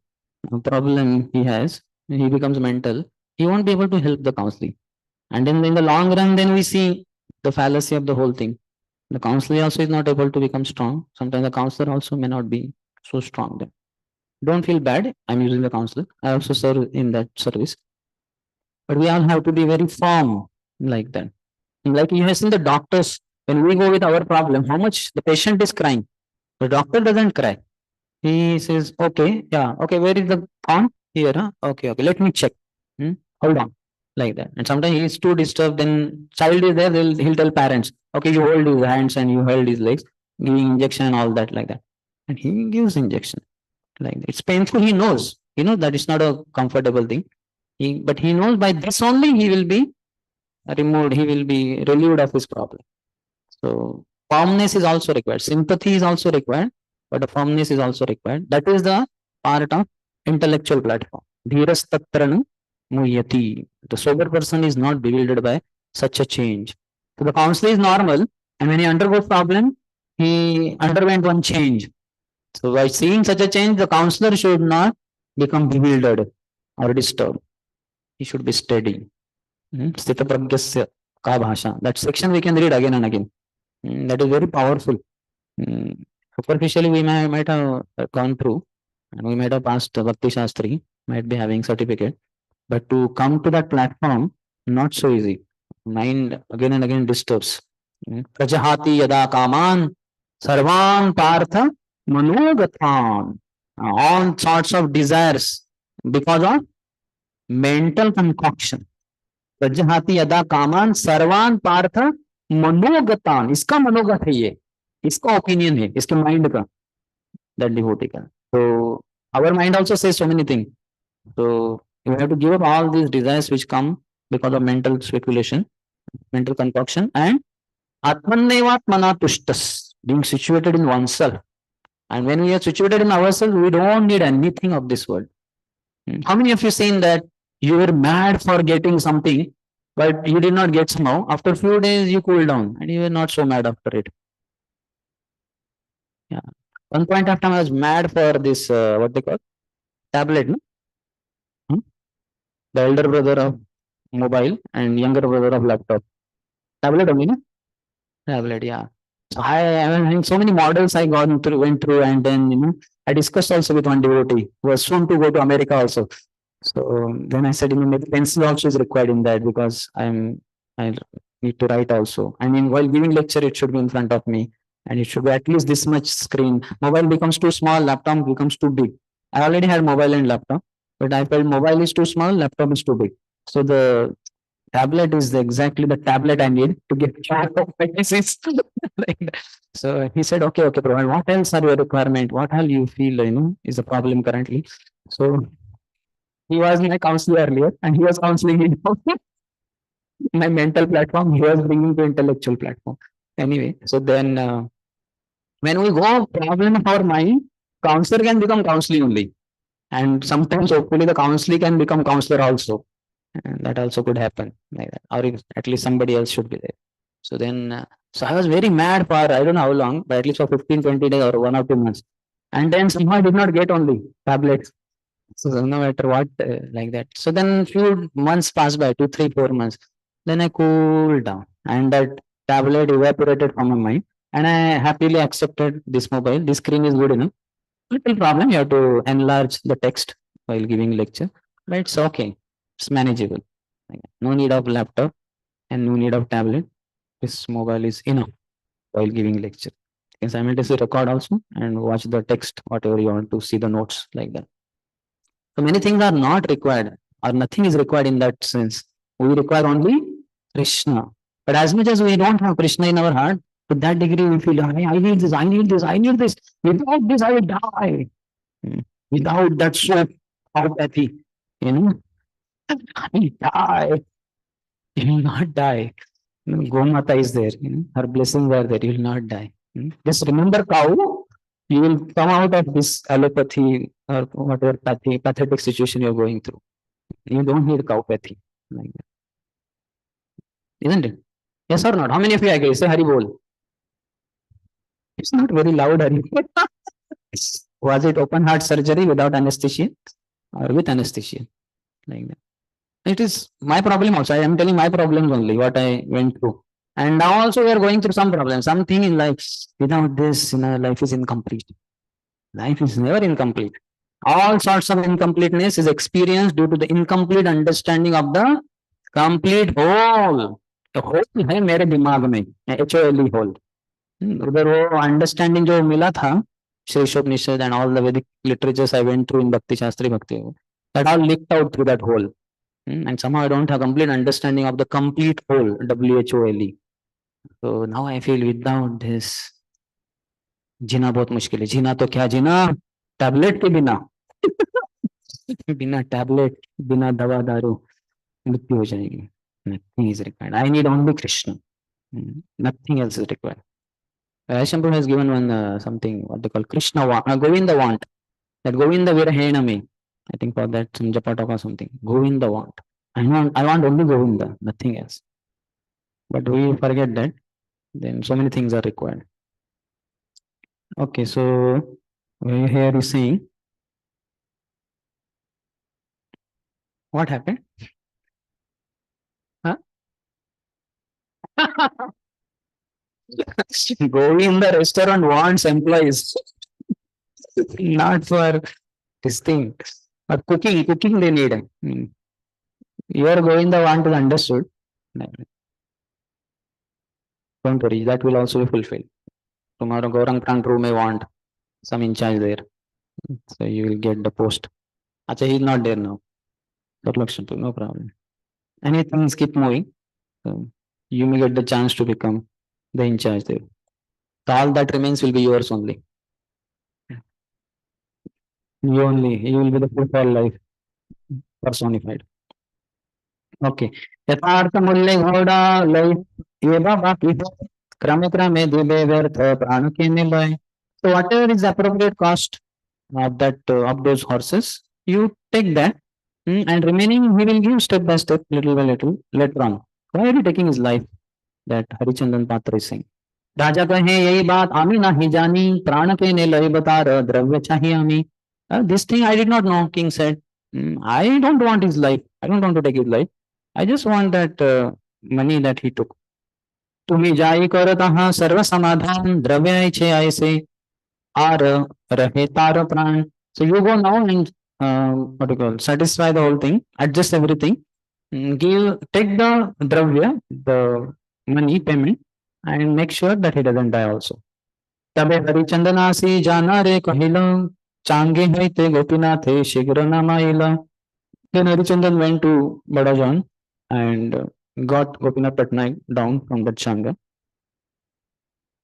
problem he has. He becomes mental. He won't be able to help the counseling. And in the long run, then we see the fallacy of the whole thing. The counselor also is not able to become strong. Sometimes the counselor also may not be so strong. Then don't feel bad. I'm using the counselor. I also serve in that service. But we all have to be very firm like that. Like you have seen the doctors, when we go with our problem, how much the patient is crying. The doctor doesn't cry. He says, okay, yeah, okay, where is the form? Here, huh? Okay, okay, let me check. Hold on. Like that. And sometimes he is too disturbed, then child is there, he'll tell parents, okay, you hold his hands and you hold his legs, giving injection and all that like that. And he gives injection. Like that. It's painful, he knows. He knows that it's not a comfortable thing. But he knows by this only he will be removed, he will be relieved of his problem. So firmness is also required. Sympathy is also required, but the firmness is also required. That is the part of intellectual platform. Dhiras tatrana muyati. The sober person is not bewildered by such a change. So the counselor is normal, and when he undergoes problem, he underwent one change. So by seeing such a change, the counselor should not become bewildered or disturbed. He should be steady. Sthita pragyasya ka bhasha. That section we can read again and again. That is very powerful. Superficially, we might have gone through and we might have passed Bhakti Shastri, might be having certificate. But to come to that platform, not so easy. Mind again and again disturbs. Prajahati yada kaman sarvan partha manogathan. All sorts of desires because of mental concoction. प्रजहाति यदा कामान सर्वान पार्थ मनोगतान. इसका मनोगत है ये, इसका opinion है, इसके माइंड का, दैट डिवोटी का. So our mind also says so many things. So you have to give up all these desires which come because of mental speculation, mental concoction, and atmannevatmana tushtas, being situated in oneself. And when we are situated in ourselves, we don't need anything of this world. How many of you seen that you were mad for getting something, but you did not get somehow? After a few days, you cool down and you were not so mad after it. Yeah. One point of time, I was mad for this, what they call tablet. No? The elder brother of mobile and younger brother of laptop. Tablet only, no? Tablet, yeah. So I was having so many models I went through, and then I discussed also with one devotee who was soon to go to America also. So then I said, maybe pencil also is required in that because I need to write also. I mean, while giving lecture, it should be in front of me and it should be at least this much screen. Mobile becomes too small, laptop becomes too big. I already had mobile and laptop, but I felt mobile is too small, laptop is too big. So the tablet is exactly the tablet I need to get track of my disease. So he said, okay, Prabhu, what else are your requirement? What all you feel, is a problem currently? So he was my counselor earlier and he was counseling me now. My mental platform, he was bringing to intellectual platform. Anyway, so then when we go problem of our mind, counselor can become counseling only. And sometimes hopefully the counseling can become counselor also. And that also could happen like that. Or if at least somebody else should be there. So then, so I was very mad for, I don't know how long, but at least for 15, 20 days or 1 or 2 months. And then somehow I did not get only tablets. So no matter what, like that. So then few months passed by, 2, 3, 4 months. Then I cooled down and that tablet evaporated from my mind. And I happily accepted this mobile. This screen is good enough. Little problem, you have to enlarge the text while giving lecture. But it's okay. It's manageable. No need of laptop and no need of tablet. This mobile is enough while giving lecture. You can simultaneously record also and watch the text, whatever you want to see the notes like that. So many things are not required. or nothing is required in that sense. We require only Krishna. But as much as we don't have Krishna in our heart, to that degree we feel, I need this, I need this, I need this. Without this, I will die. Without that soap apathy, you know, I will die. You will not die. Gomata is there, her blessings are there, you will not die. Just remember cow, you will come out of this allopathy or whatever pathetic situation you're going through. You don't need cowpathy like that. Isn't it? Yes or not? How many of you agree? Say Hari Bol. It's not very loud, Hari. Was it open heart surgery without anesthesia or with anesthesia? Like that. It is my problem also. I am telling my problems only, what I went through. And now also we are going through some problems, something in life. Without this, life is incomplete. Life is never incomplete. All sorts of incompleteness is experienced due to the incomplete understanding of the complete whole. The whole है मेरे दिमाग में, HOLE whole. उधर वो understanding जो मिला था श्रीशोपनिषद and all the Vedic literatures I went through in Bhakti Shastri Bhakti, that all leaked out through that whole. And somehow I don't have complete understanding of the complete whole, WHOLE. So now I feel without this, जीना बहुत मुश्किल है. जीना तो क्या जीना, tablet के बिना. बिना tablet, बिना दवा दारू मृत्यु हो जाएगी. Nothing is required. I need only Krishna. Nothing else is required. Shambhu has given one something what they call Krishna want, Govinda want. That Govinda Virahenami. I think for that some Japataka or something. Govinda want. I want only Govinda, nothing else. But we forget that. Then so many things are required. Okay, so here is saying, what happened? Huh? Govinda restaurant wants employees, not for this thing. But cooking they need. Your Govinda want is understood. Don't worry, that will also be fulfilled. Tomorrow Gaurang Prantru may want some in charge there. So you will get the post. Acha, he is not there now. No problem. Anything keep moving. So you may get the chance to become the in charge there. So all that remains will be yours only. You will be the full for life personified. Okay. यथार्थ मूल्य घोड़ा लय ये बाकी क्रमे क्रमे दिले व्यर्थ प्राण के निलय. So whatever is the appropriate cost of that of those horses, you take that, and remaining he will give step by step, little by little later on. Why are you taking his life? That Harichandan Patra is saying. राजा कहे यही बात आमी नाही जानी प्राण के ने लय बता द्रव्य चाहिए आमी. This thing I did not know, king said. I don't want his life. I don't want to take his life. I just want that money that he took. तुम्ही जाई करत आहा सर्व समाधान द्रव्य छे ऐसे आर रहे तार प्राण. So you go now and what do you call, satisfy the whole thing, adjust everything, take the dravya, the money payment, and make sure that he doesn't die also. तबे हरिचंदनासी जाना रे कहिला चांगे है ते गोपीनाथे शीघ्र न माइला. Then Harichandan went to Bada John and got Gopinath Patnaik down from that Changa.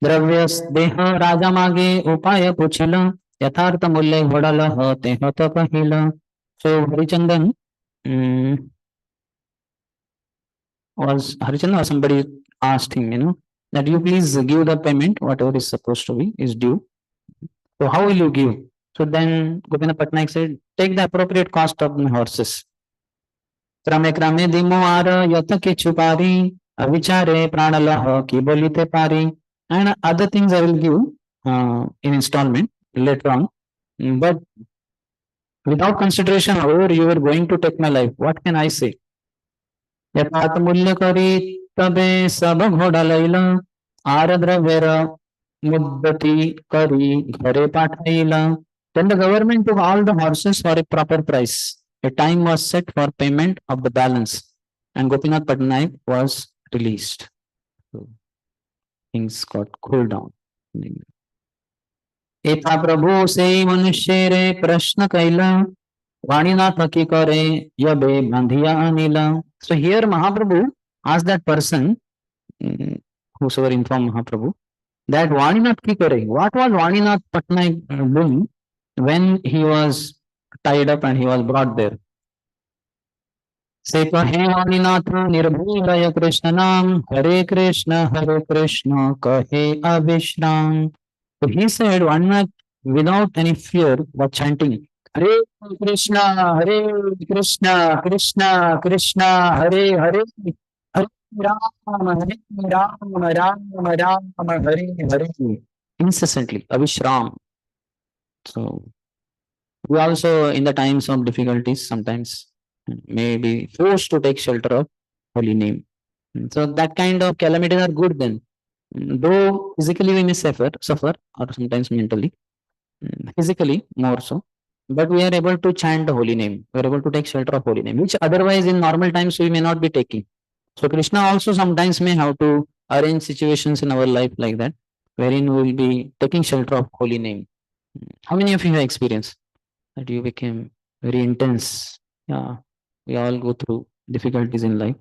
द्रव्य देह राजा मागे उपाय पूछिला यथार्थ मूल्य घोड़ाला तेह तो कहिला. So Harichandan or somebody asked him, that you please give the payment, whatever is supposed to be is due. So how will you give? So then Gopinath Patnaik said, take the appropriate cost of my horses. क्रमे क्रमे दिमो are यत के छुपारी अविचारे प्राणलह की बोलिते पारी. And other things I will give in installment later on. But without consideration, however you are going to take my life, what can I say? यथार्थ मूल्य करी तबे सब घोड़ा लैला आर द्रव्यर मुद्दती करी घरे पाठाईला. Then the government took all the horses for a proper price. A time was set for payment of the balance, and Gopinath Patnaik was released. So things got cooled down. एथा प्रभु से मनुष्य रे प्रश्न कैला Vaninath ki kare yabe bandhiya anila. So here Mahaprabhu asked that person, whosoever informed Mahaprabhu, that Vaninath ki kare. What was Vaninath Patnaik doing when he was tied up and he was brought there? Say kahe Vaninath nirbhulaya Krishna naam, Hare Krishna kahe avishram. So he said, Vaninath, without any fear, was chanting, Hare Hare Krishna, Krishna Krishna, Hare Hare, Hare Ram, Hare Hare, incessantly, avishram. So we also, in the times of difficulties, sometimes may be forced to take shelter of holy name. So that kind of calamities are good then. Though physically we may suffer, or sometimes mentally, physically more so, but we are able to chant the holy name. We are able to take shelter of holy name, which otherwise in normal times we may not be taking. So Krishna also sometimes may have to arrange situations in our life like that, wherein we will be taking shelter of holy name. How many of you have experienced that you became very intense? Yeah, we all go through difficulties in life,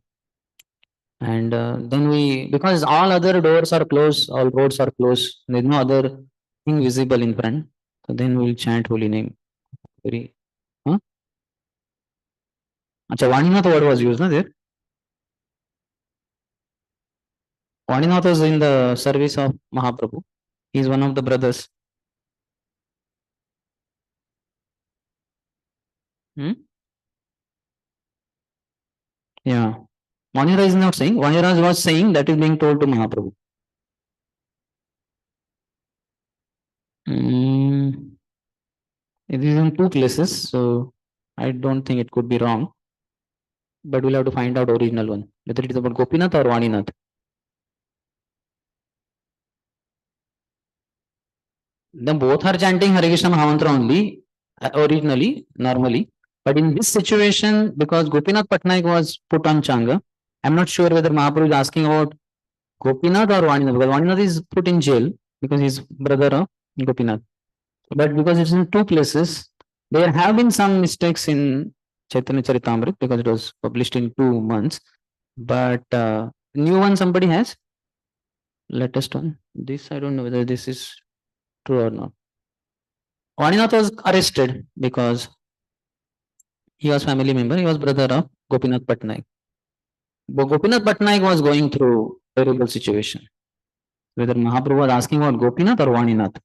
and then we, because all other doors are closed, all roads are closed, there's no other thing visible in front. So then we'll chant holy name. Very, huh? Acha, Vaninath word was used, na there. Vaninath was in the service of Mahaprabhu. He's one of the brothers. Hmm? Yeah. Vanira is not saying. Vanira was saying that is being told to Mahaprabhu. Mm, it is in two places, so I don't think it could be wrong. But we'll have to find out original one, whether it is about Gopinath or Vaninath. Then both are chanting Hare Krishna Mahamantra only, originally, normally. But in this situation, because Gopinath Patnaik was put on Changa, I'm not sure whether Mahaprabhu is asking about Gopinath or Vaninath, because Vaninath is put in jail because he's brother of Gopinath. But because it's in two places, there have been some mistakes in Chaitanya Charitamrita because it was published in 2 months. But new one somebody has, latest one. This I don't know whether this is true or not. Vaninath was arrested because he was family member. He was brother of Gopinath Patnaik. But Gopinath Patnaik was going through terrible situation. Whether Mahaprabhu was asking about Gopinath or Vaninath,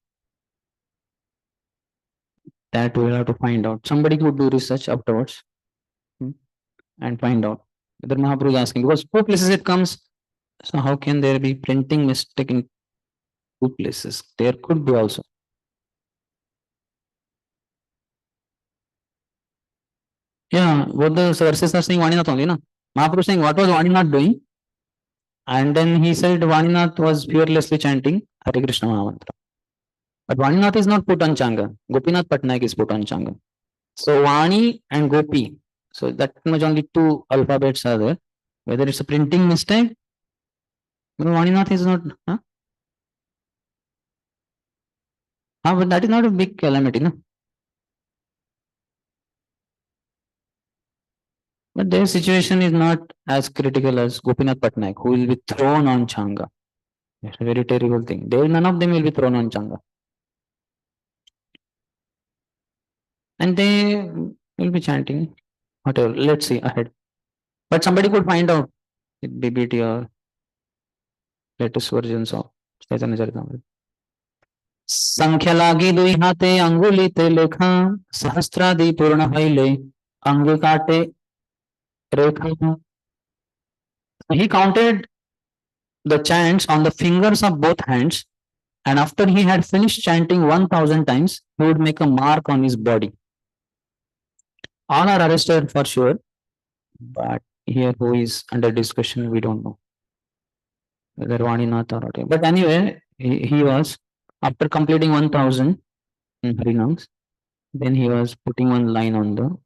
that we will have to find out. Somebody could do research afterwards, and find out whether Mahaprabhu is asking, because two places it comes. So how can there be printing mistake in two places? There could be also. Yeah, what the sources are saying Vaninath only, na? Mahaprabhu saying what was Vaninath doing? And then he said Vaninath was fearlessly chanting Hare Krishna Mahamantra. But Vaninath is not put on Changa. Gopinath Patnaik is put on Changa. So Vani and Gopi. So that much only two alphabets are there. Whether it's a printing mistake, Vaninath is not. Huh? But that is not a big calamity, no? But their situation is not as critical as Gopinath Patnaik, who will be thrown on Changa. It's a very terrible thing. None of them will be thrown on Changa. And they will be chanting whatever. Let's see ahead. But somebody could find out with BBT or latest versions of Chaitanya Charitamrita. संख्या लागी दुई हाथे अंगुली ते लेखा सहस्त्रादि पूर्ण हईले अंग काटे रेखा. He counted the chants on the fingers of both hands, and after he had finished chanting 1000 times, he would make a mark on his body. All are arrested for sure, but here who is under discussion, we don't know whether Vaninath or not. But anyway, he was, after completing 1000 harinams, then he was putting one line on the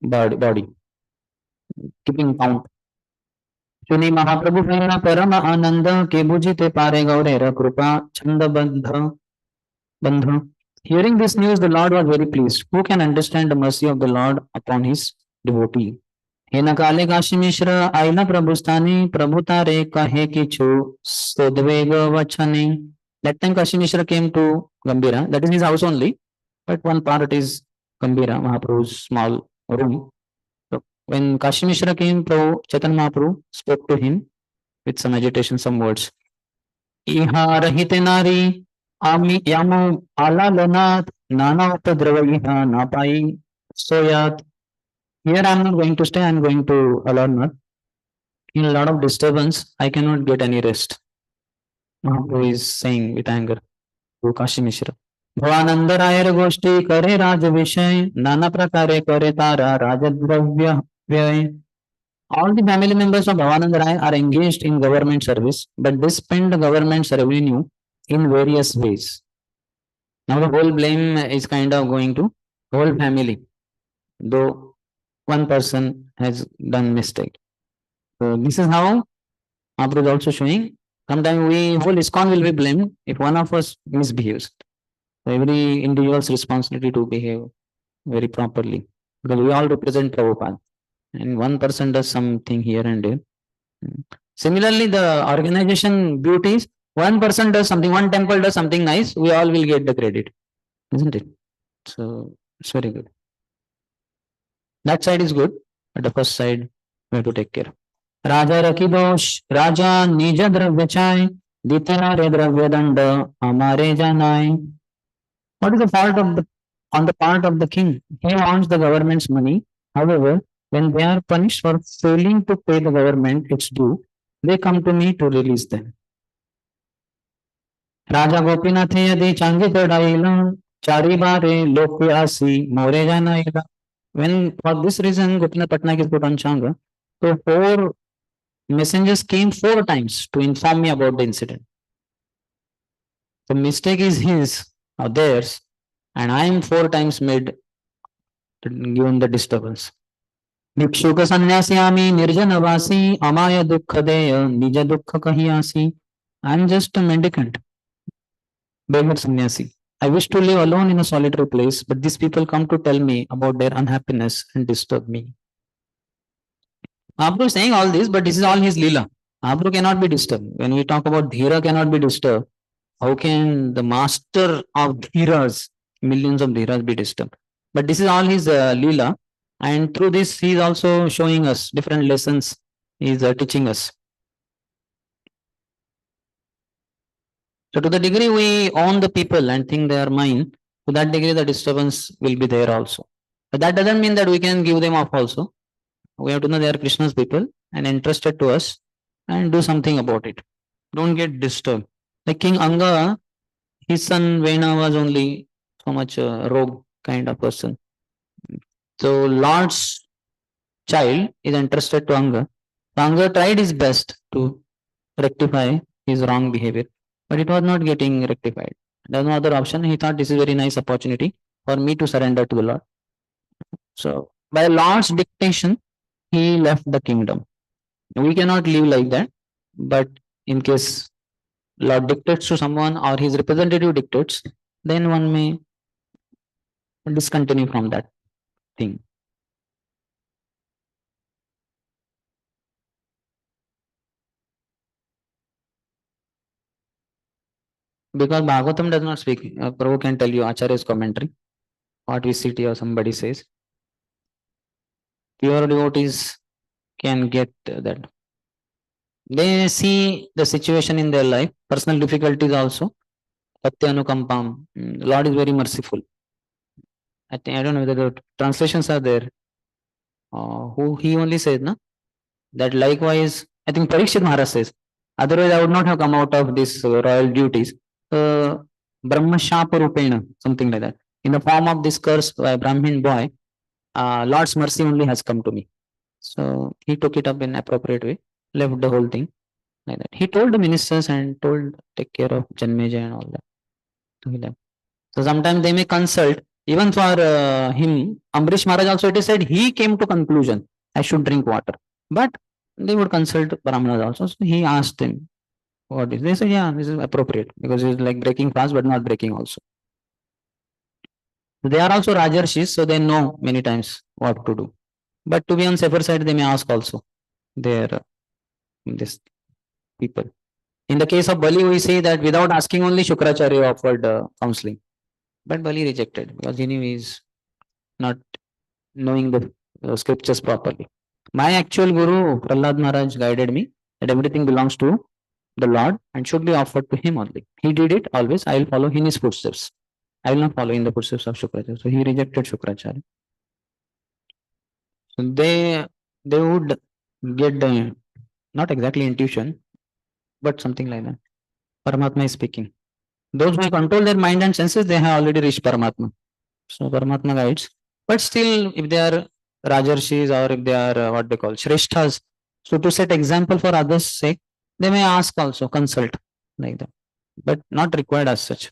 body, keeping count. सुनी महाप्रभु प्रेरणा परम आनंद के बुझिते पारे गौरेर कृपा छंद बंध बंध. Hearing this news, the Lord was very pleased. Who can understand the mercy of the Lord upon his devotee? हे नकाले काशी मिश्र आईला प्रभु स्थानी प्रभु तारे कहे किछु सद्वेग वचने. That time Kashi Mishra came to Gambira. That is his house only, but one part is Gambira, Mahaprabhu's small room. So when Kashi Mishra came, Prabhu Chaitanya Mahaprabhu spoke to him with some agitation, some words. Iha rahite nari ami yamu ala lonat nana upadravayiha napai soyat. Here I am not going to stay, I am going to Alarnath. In a lot of disturbance, I cannot get any rest. Mahaprabhu is saying with anger to Kashi Mishra. Bhavanand रायर गोष्ठी करे राज विषय नाना प्रकारे करे तारा राजद्रव्य व्यय. All the family members of Bhavanand Rai are engaged in government service, but they spend the government's revenue in various ways. Now the whole blame is kind of going to whole family, though one person has done mistake. So this is how Mahaprabhu is also showing. Sometimes we whole ISKCON will be blamed if one of us misbehaves. So every individual's responsibility to behave very properly, because we all represent Prabhupada, and one person does something here and there. Similarly, the organization beauty is one person does something, one temple does something nice, we all will get the credit, isn't it? So it's very good. That side is good, but the first side we have to take care. Raja Raki Dosh, Raja Nija Dravya Chai, Ditya Re Dravya Danda, Amare Janai. What is the fault of on the part of the king? He wants the government's money. However, when they are punished for failing to pay the government its due, they come to me to release them. Raja Gopinath yadi changi tadaila chari bare lokyasi more janaila. When for this reason Gopinath Patnaik is put on Changa, so 4 messengers came 4 times to inform me about the incident. The mistake is his or theirs, and I am 4 times made given the disturbance. भिक्षुक संन्यास्यामि निर्जनवासी अमाय दुःख देय निज दुःख कहियासी. I am just a mendicant, beggar sannyasi. I wish to live alone in a solitary place, but these people come to tell me about their unhappiness and disturb me. Mahaprabhu is saying all this, but this is all his lila. Mahaprabhu cannot be disturbed. When we talk about dhira cannot be disturbed, how can the master of dhiras, millions of dhiras, be disturbed? But this is all his lila, and through this he is also showing us different lessons. He is teaching us. So to the degree we own the people and think they are mine, to that degree the disturbance will be there also. But that doesn't mean that we can give them off also. We have to know they are Krishna's people and entrusted to us, and do something about it. Don't get disturbed. Like King Anga, his son Vena was only so much rogue kind of person. So Lord's child is entrusted to Anga. So Anga tried his best to rectify his wrong behavior, but it was not getting rectified. There was no other option. He thought this is a very nice opportunity for me to surrender to the Lord. So by Lord's dictation, he left the kingdom. We cannot live like that, but in case Lord dictates to someone or his representative dictates, then one may discontinue from that thing. Because Bhagavatam does not speak. Prabhu can tell you Acharya's commentary, what VCT or somebody says. Pure devotees can get that. They see the situation in their life, personal difficulties also. Satyanukampam. Lord is very merciful. I don't know whether the translations are there. Who he only says, no? That likewise, I think Parikshit Maharaj says, otherwise I would not have come out of these royal duties. Brahmachari Rupena, something like that. In the form of this curse by Brahmin boy, Lord's mercy only has come to me. So he took it up in appropriate way, left the whole thing like that. He told the ministers and told take care of Janmeja and all that to them. So sometimes they may consult. Even for him, Ambrish Maharaj also it is said he came to conclusion I should drink water. But they would consult Brahmanas also. So he asked them what is. They said, yeah, this is appropriate because it's like breaking fast but not breaking also. They are also Rajarshis, so they know many times what to do. But to be on safer side, they may ask also their this people. In the case of Bali, we say that without asking only Shukracharya offered counseling. But Bali rejected because he knew he is not knowing the scriptures properly. My actual Guru, Prahlad Maharaj, guided me that everything belongs to the Lord and should be offered to him only. He did it always. I will follow in his footsteps. I will not follow in the footsteps of Shukracharya. So he rejected Shukracharya. So they would get not exactly intuition, but something like that. Paramatma is speaking. Those who control their mind and senses, they have already reached Paramatma. So Paramatma guides. But still, if they are Rajarshis or if they are what they call Shreshthas, so to set example for others' sake, they may ask also, consult like that. But not required as such.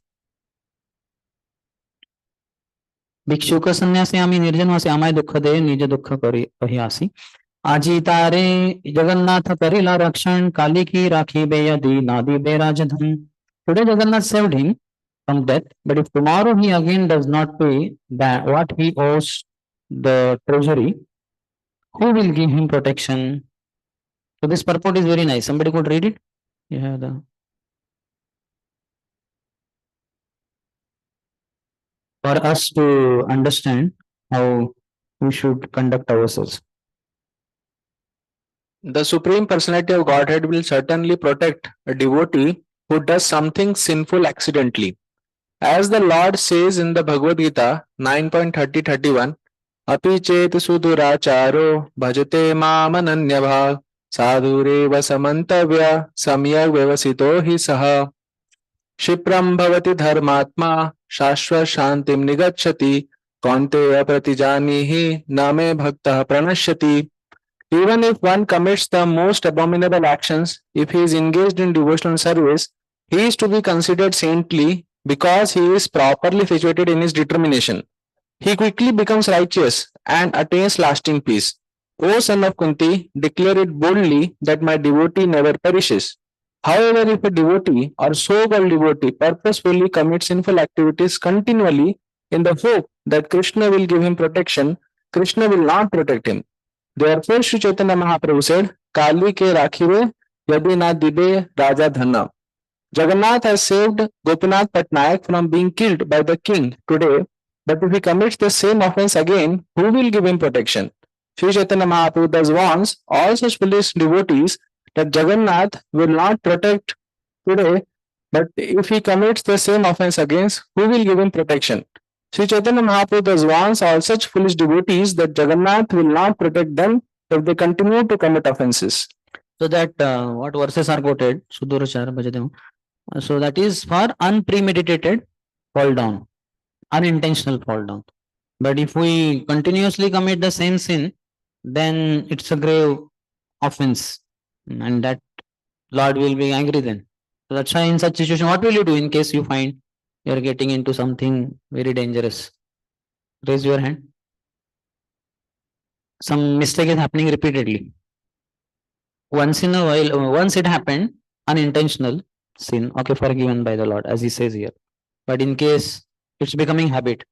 भिक्षुक संन्यासी आम्ही निर्जनवासी आम्हाय दुःख दे निज दुःख करी कही आजी तारे जगन्नाथ करिला रक्षण काली की राखी बेयदी नादी बे राजधन. Today Jagannath saved him from death, but if tomorrow he again does not pay that what he owes the treasury, who will give him protection? So this purport is very nice. Somebody could read it? You have the for us to understand how we should conduct ourselves. The Supreme Personality of Godhead will certainly protect a devotee who does something sinful accidentally. As the Lord says in the Bhagavad Gita 9.30-31, Api chet suduracharo bhajate mamananyabha sadhureva samantavya samyak vyavasito hi saha क्षिप्रं भवति धर्मात्मा शाश्वत शांतिं निगच्छति कौन्तेय प्रतिजानीहि न मे भक्तः प्रणश्यति. Even if one commits the most abominable actions, if he is engaged in devotional service, he is to be considered saintly because he is properly situated in his determination. He quickly becomes righteous and attains lasting peace. O son of Kunti, declare it boldly that my devotee never perishes. However, if a devotee or so-called devotee purposefully commits sinful activities continually in the hope that Krishna will give him protection, Krishna will not protect him. Therefore, Sri Chaitanya Mahaprabhu said, Kali ke rakhive yadi na dibe raja dhanna. Jagannath has saved Gopinath Patnaik from being killed by the king today, but if he commits the same offense again, who will give him protection? Sri Chaitanya Mahaprabhu thus warns all such foolish devotees that Jagannath will not protect today, but if he commits the same offense again, who will give him protection? Sri Chaitanya Mahaprabhu thus warns all such foolish devotees that Jagannath will not protect them if they continue to commit offenses. So that what verses are quoted, Sudurachara Bhajadeva. So that is for unpremeditated fall down, unintentional fall down. But if we continuously commit the same sin, then it's a grave offense, and that Lord will be angry then. So that's why in such situation, what will you do in case you find you are getting into something very dangerous? Raise your hand. Some mistake is happening repeatedly. Once in a while, once it happened, unintentional sin, okay, forgiven by the Lord, as he says here. But in case it's becoming habit,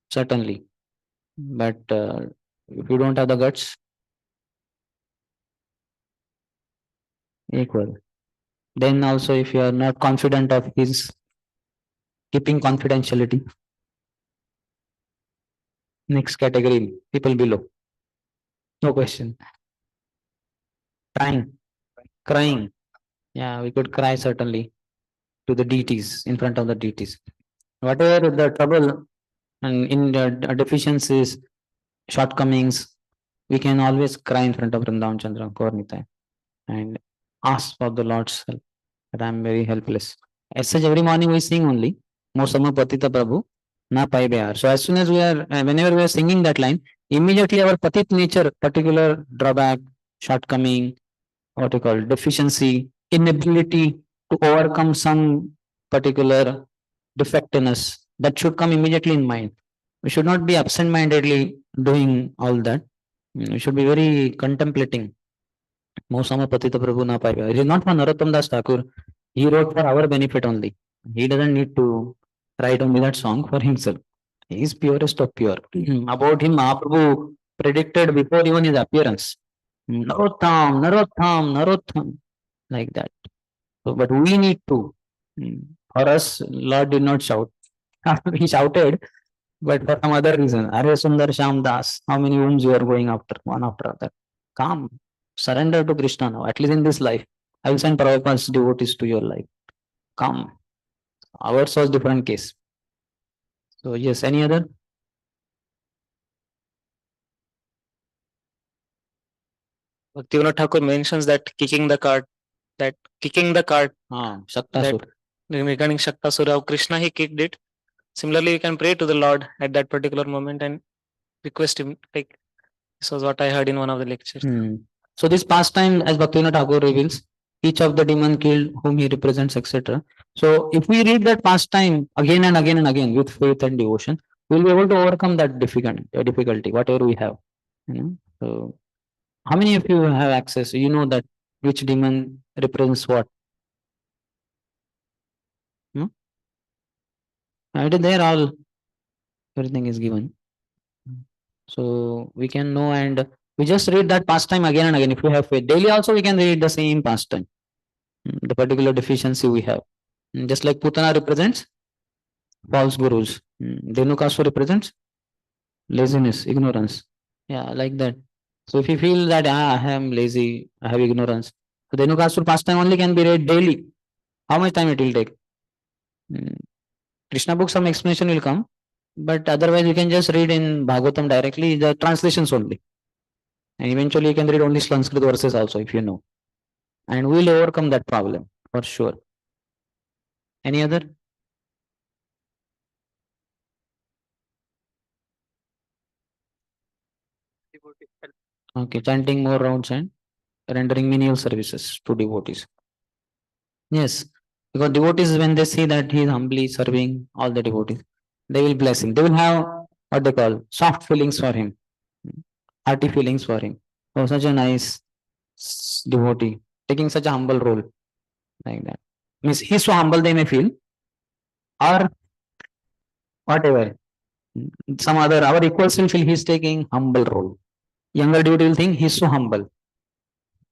certainly. But if you don't have the guts, equal. Then also, if you are not confident of his keeping confidentiality, next category, people below. No question. Crying. Yeah, we could cry certainly to the deities, in front of the deities. Whatever the trouble and in the deficiencies, shortcomings, we can always cry in front of Vrindavan Chandra Gaur and ask for the Lord's help. But I am very helpless. As such, every morning we sing only Mosama Patita Prabhu Na Pai Behar. So as soon as we are, whenever we are singing that line, immediately our patit nature, particular drawback, shortcoming, what you call deficiency, inability to overcome some particular defect in us, that should come immediately in mind. We should not be absent-mindedly doing all that. We should be very contemplating. Mosama Patita Prabhu Na Pai Behar. It is not for Narottam Das Thakur. He wrote for our benefit only. He doesn't need to write only that song for himself. He is purest of pure. About him, Mahaprabhu predicted before even his appearance. Narottam, Narottam, Narottam, like that. So, but we need to. For us, Lord did not shout. He shouted, but for some other reason. Are Sundar Sham Das, how many wombs you are going after, one after other? Calm. Surrender to Krishna now, at least in this life. I will send Prabhupada's devotees to your life. Calm. Ours was different case. So yes, any other? Bhaktivinoda Thakur mentions that kicking the cart, Shaktasur. regarding Shaktasura, Krishna he kicked it. Similarly, we can pray to the Lord at that particular moment and request him. Like this was what I heard in one of the lectures. So this pastime, as Bhaktivinoda Thakur reveals, each of the demon killed whom he represents, etc. So if we read that pastime again and again and again with faith and devotion, we'll be able to overcome that difficulty, whatever we have. So how many of you have access? You know that which demon represents what? It is there, all everything is given. So we can know, and we just read that pastime again and again. If we have faith, daily also we can read the same pastime, the particular deficiency we have. Just like Putana represents false gurus, Dhenukasura represents laziness, ignorance. Yeah, like that. So if you feel that I am lazy, I have ignorance, so Dhenukasura pastime only can be read daily. How much time it will take? Krishna book, some explanation will come, but otherwise you can just read in Bhagavatam directly the translations only, and eventually you can read only Sanskrit verses also if you know, and we will overcome that problem for sure. Any other? Okay, chanting more rounds and rendering menial services to devotees. Yes, because devotees, when they see that he is humbly serving all the devotees, they will bless him. They will have what they call soft feelings for him, hearty feelings for him. Oh, such a nice devotee, taking such a humble role, like that. Means he's so humble they may feel, or whatever. Some other, our equals will feel he's taking humble role. Younger devotee will think he's so humble.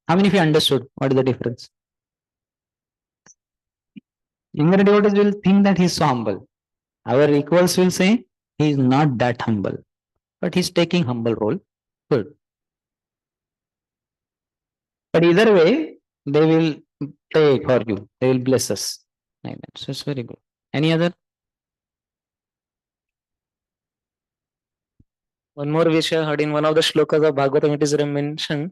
How many of you understood what is the difference? Younger devotees will think that he's so humble. Our equals will say he is not that humble, but he's taking humble role. Good. But either way, they will pray for you. They will bless us. Like that. So it's very good. Any other? One more which I heard in one of the shlokas of Bhagavatam, it is mentioned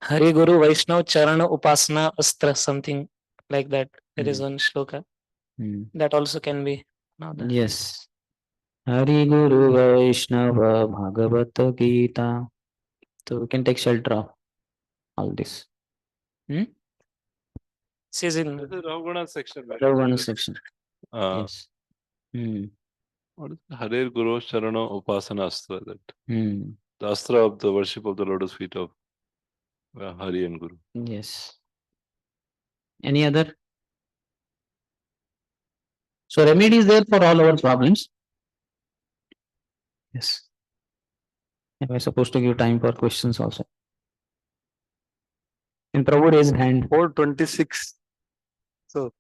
Hari Guru Vaishnav Charana Upasana Astra, something like that. There is one shloka. That also can be another. Yes. Hari Guru Vaishnava Bhagavata Gita. So we can take shelter of all this. This is in Ravguna section. Ravguna section. Yes. What is Hare Guru Charana Upasana Astra? That The astra of the worship of the lotus feet of Hari and Guru. Yes. Any other? So remedy is there for all our problems. Yes. Am I supposed to give time for questions also? And Prabhu raised hand. 426. So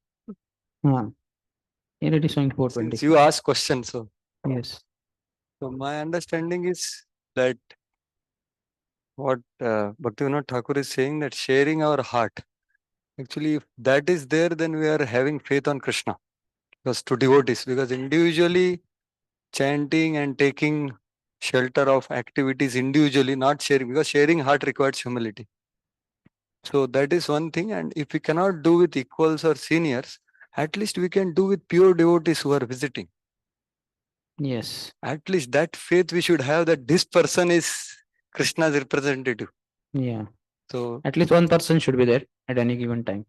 here it is showing 420. since you asked questions, so Yes. so my understanding is that what Bhaktivinoda Thakur is saying, that sharing our heart, actually if that is there, then we are having faith on Krishna. Because to devotees, because individually chanting and taking shelter of activities individually, not sharing, because sharing heart requires humility. So that is one thing, and if we cannot do with equals or seniors, at least we can do with pure devotees who are visiting. Yes. At least that faith we should have, that this person is Krishna's representative. Yeah. So at least one person should be there at any given time.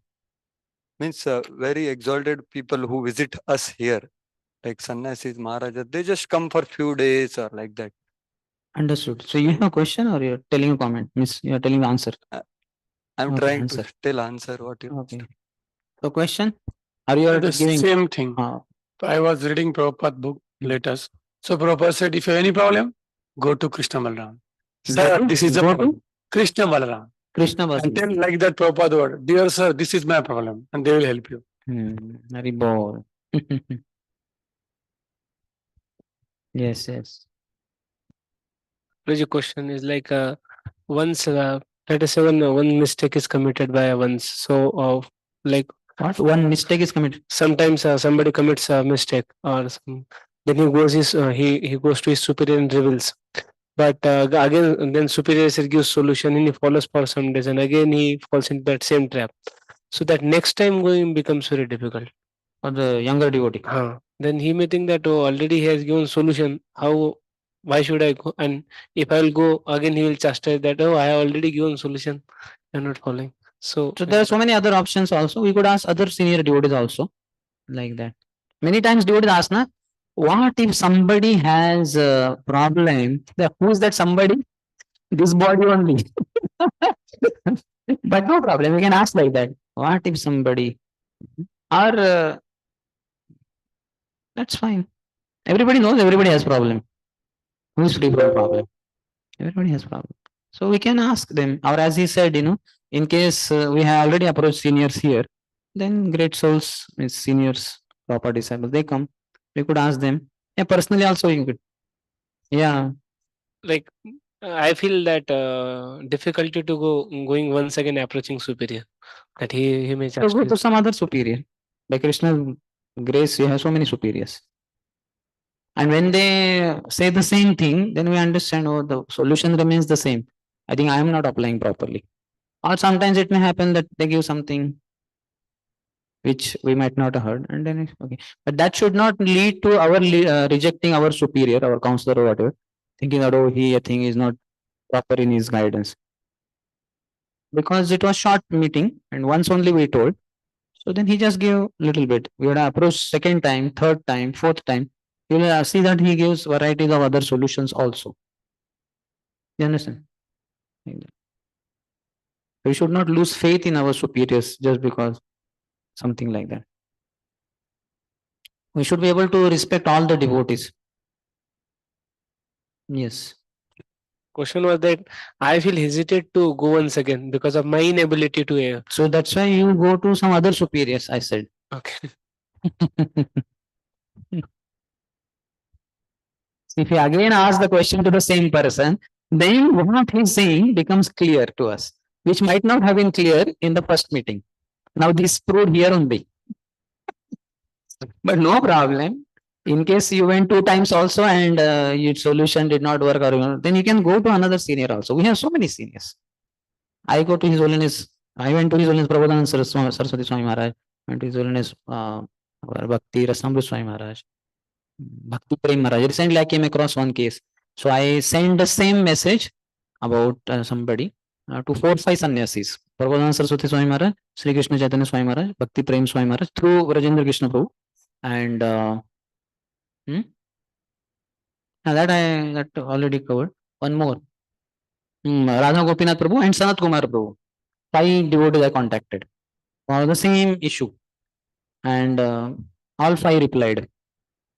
Means very exalted people who visit us here, like sannyasis, Maharaja, they just come for few days or like that. Understood. So you have a question or you're telling a comment? Means you're telling the answer. I'm Okay, trying answer. to tell answer what you. Okay. So question? Are you The giving? same thing. Uh, So I was reading Prabhupada book latest. So Prabhupada said, if you have any problem, go to Krishna Balaram. Sir, to- this is the go to problem. Krishna Balaram. Krishna And Balaram. tell like that Prabhupada word, dear sir, this is my problem. And they will help you. Very bold. Yes, yes. The question is like once let us say one mistake is committed by once. So like What? One mistake is committed. sometimes somebody commits a mistake or then he goes to his superior and reveals. But again, then superior gives solution and he follows for some days, and again he falls into that same trap. So that next time going becomes very difficult. For the younger devotee. Then he may think that already he has given solution. Why should I go? And if I will go again, he will chastise that. Oh, I have already given solution. You're not following. So So there are so many other options also. We could ask other senior devotees also like that. Many times devotees ask, na, what if somebody has a problem? Who is that somebody? This body only. But no problem. We can ask like that. What if somebody? Or that's fine. Everybody knows everybody has problem. Who's free from problem? Everybody has problem. So we can ask them. Or as he said, in case we have already approached seniors here, then great souls, means seniors, proper disciples, they come. We could ask them. Yeah, personally also you could. Yeah. like I feel that difficulty to going once again approaching superior. That he may So go to chastise. some other superior. By Krishna's grace, you have so many superiors. And when they say the same thing, then we understand, oh, the solution remains the same. I think I am not applying properly. Or sometimes it may happen that they give something which we might not have heard, and then okay. But that should not lead to our rejecting our superior, our counselor or whatever, thinking that, oh, he, I think, is not proper in his guidance. Because it was short meeting and once only we told. So then he just gave little bit. We would approach second time, third time, fourth time. You will see that he gives varieties of other solutions also. You understand? Like that. We should not lose faith in our superiors just because something like that. We should be able to respect all the devotees. Yes. Question was that I feel hesitate to go once again because of my inability to hear. So that's why you go to some other superiors, I said. Okay. If you again ask the question to the same person, then what he's saying becomes clear to us, which might not have been clear in the first meeting. Now this proved here only. But no problem. In case you went two times also and your solution did not work, or then you can go to another senior also. We have so many seniors. I go to His Holiness. I went to His Holiness Prabodhananda Saraswati Swami Maharaj. Went to His Holiness Bhakti Rasamrita Swami Maharaj. Bhakti Prem Maharaj. Recently I came across one case. So I sent the same message about somebody to 4-5 sannyasis. Prabodhananda Saraswati Swami Maharaj, Sri Krishna Chaitanya Swami Maharaj, Bhakti Prem Swami Maharaj through Rajendra Krishna Prabhu. And that already covered. One more. Radha Gopinath Prabhu and Sanat Kumar Prabhu. 5 devotees I contacted for the same issue. And all 5 replied.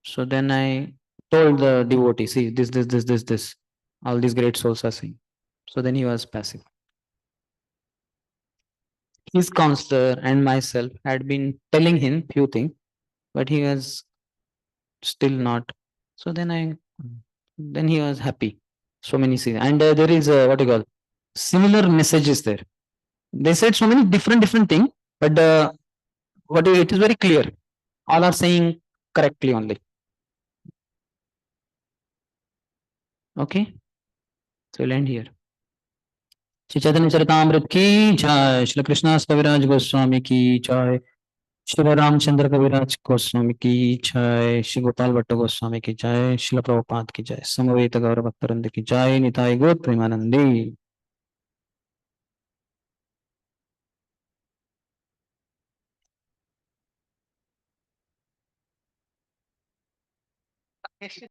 So then I told the devotee, see, this. All these great souls are saying. So then he was passive. His counselor and myself had been telling him few things, but he was still not. So then he was happy. So many things. And there is what you call similar messages there. They said so many different things, but it is very clear. All are saying correctly only. Okay, so we'll end here. Shri Chaitanya Charitamrita की जय, श्री कृष्णास कविराज गोस्वामी की जय, श्री रामचंद्र कविराज गोस्वामी की जय, श्री गोपाल भट्ट गोस्वामी की जय, श्री प्रभुपाद की जय, समवेत गौर भक्तवृंद की जय, निताय गौर प्रेमानंदी।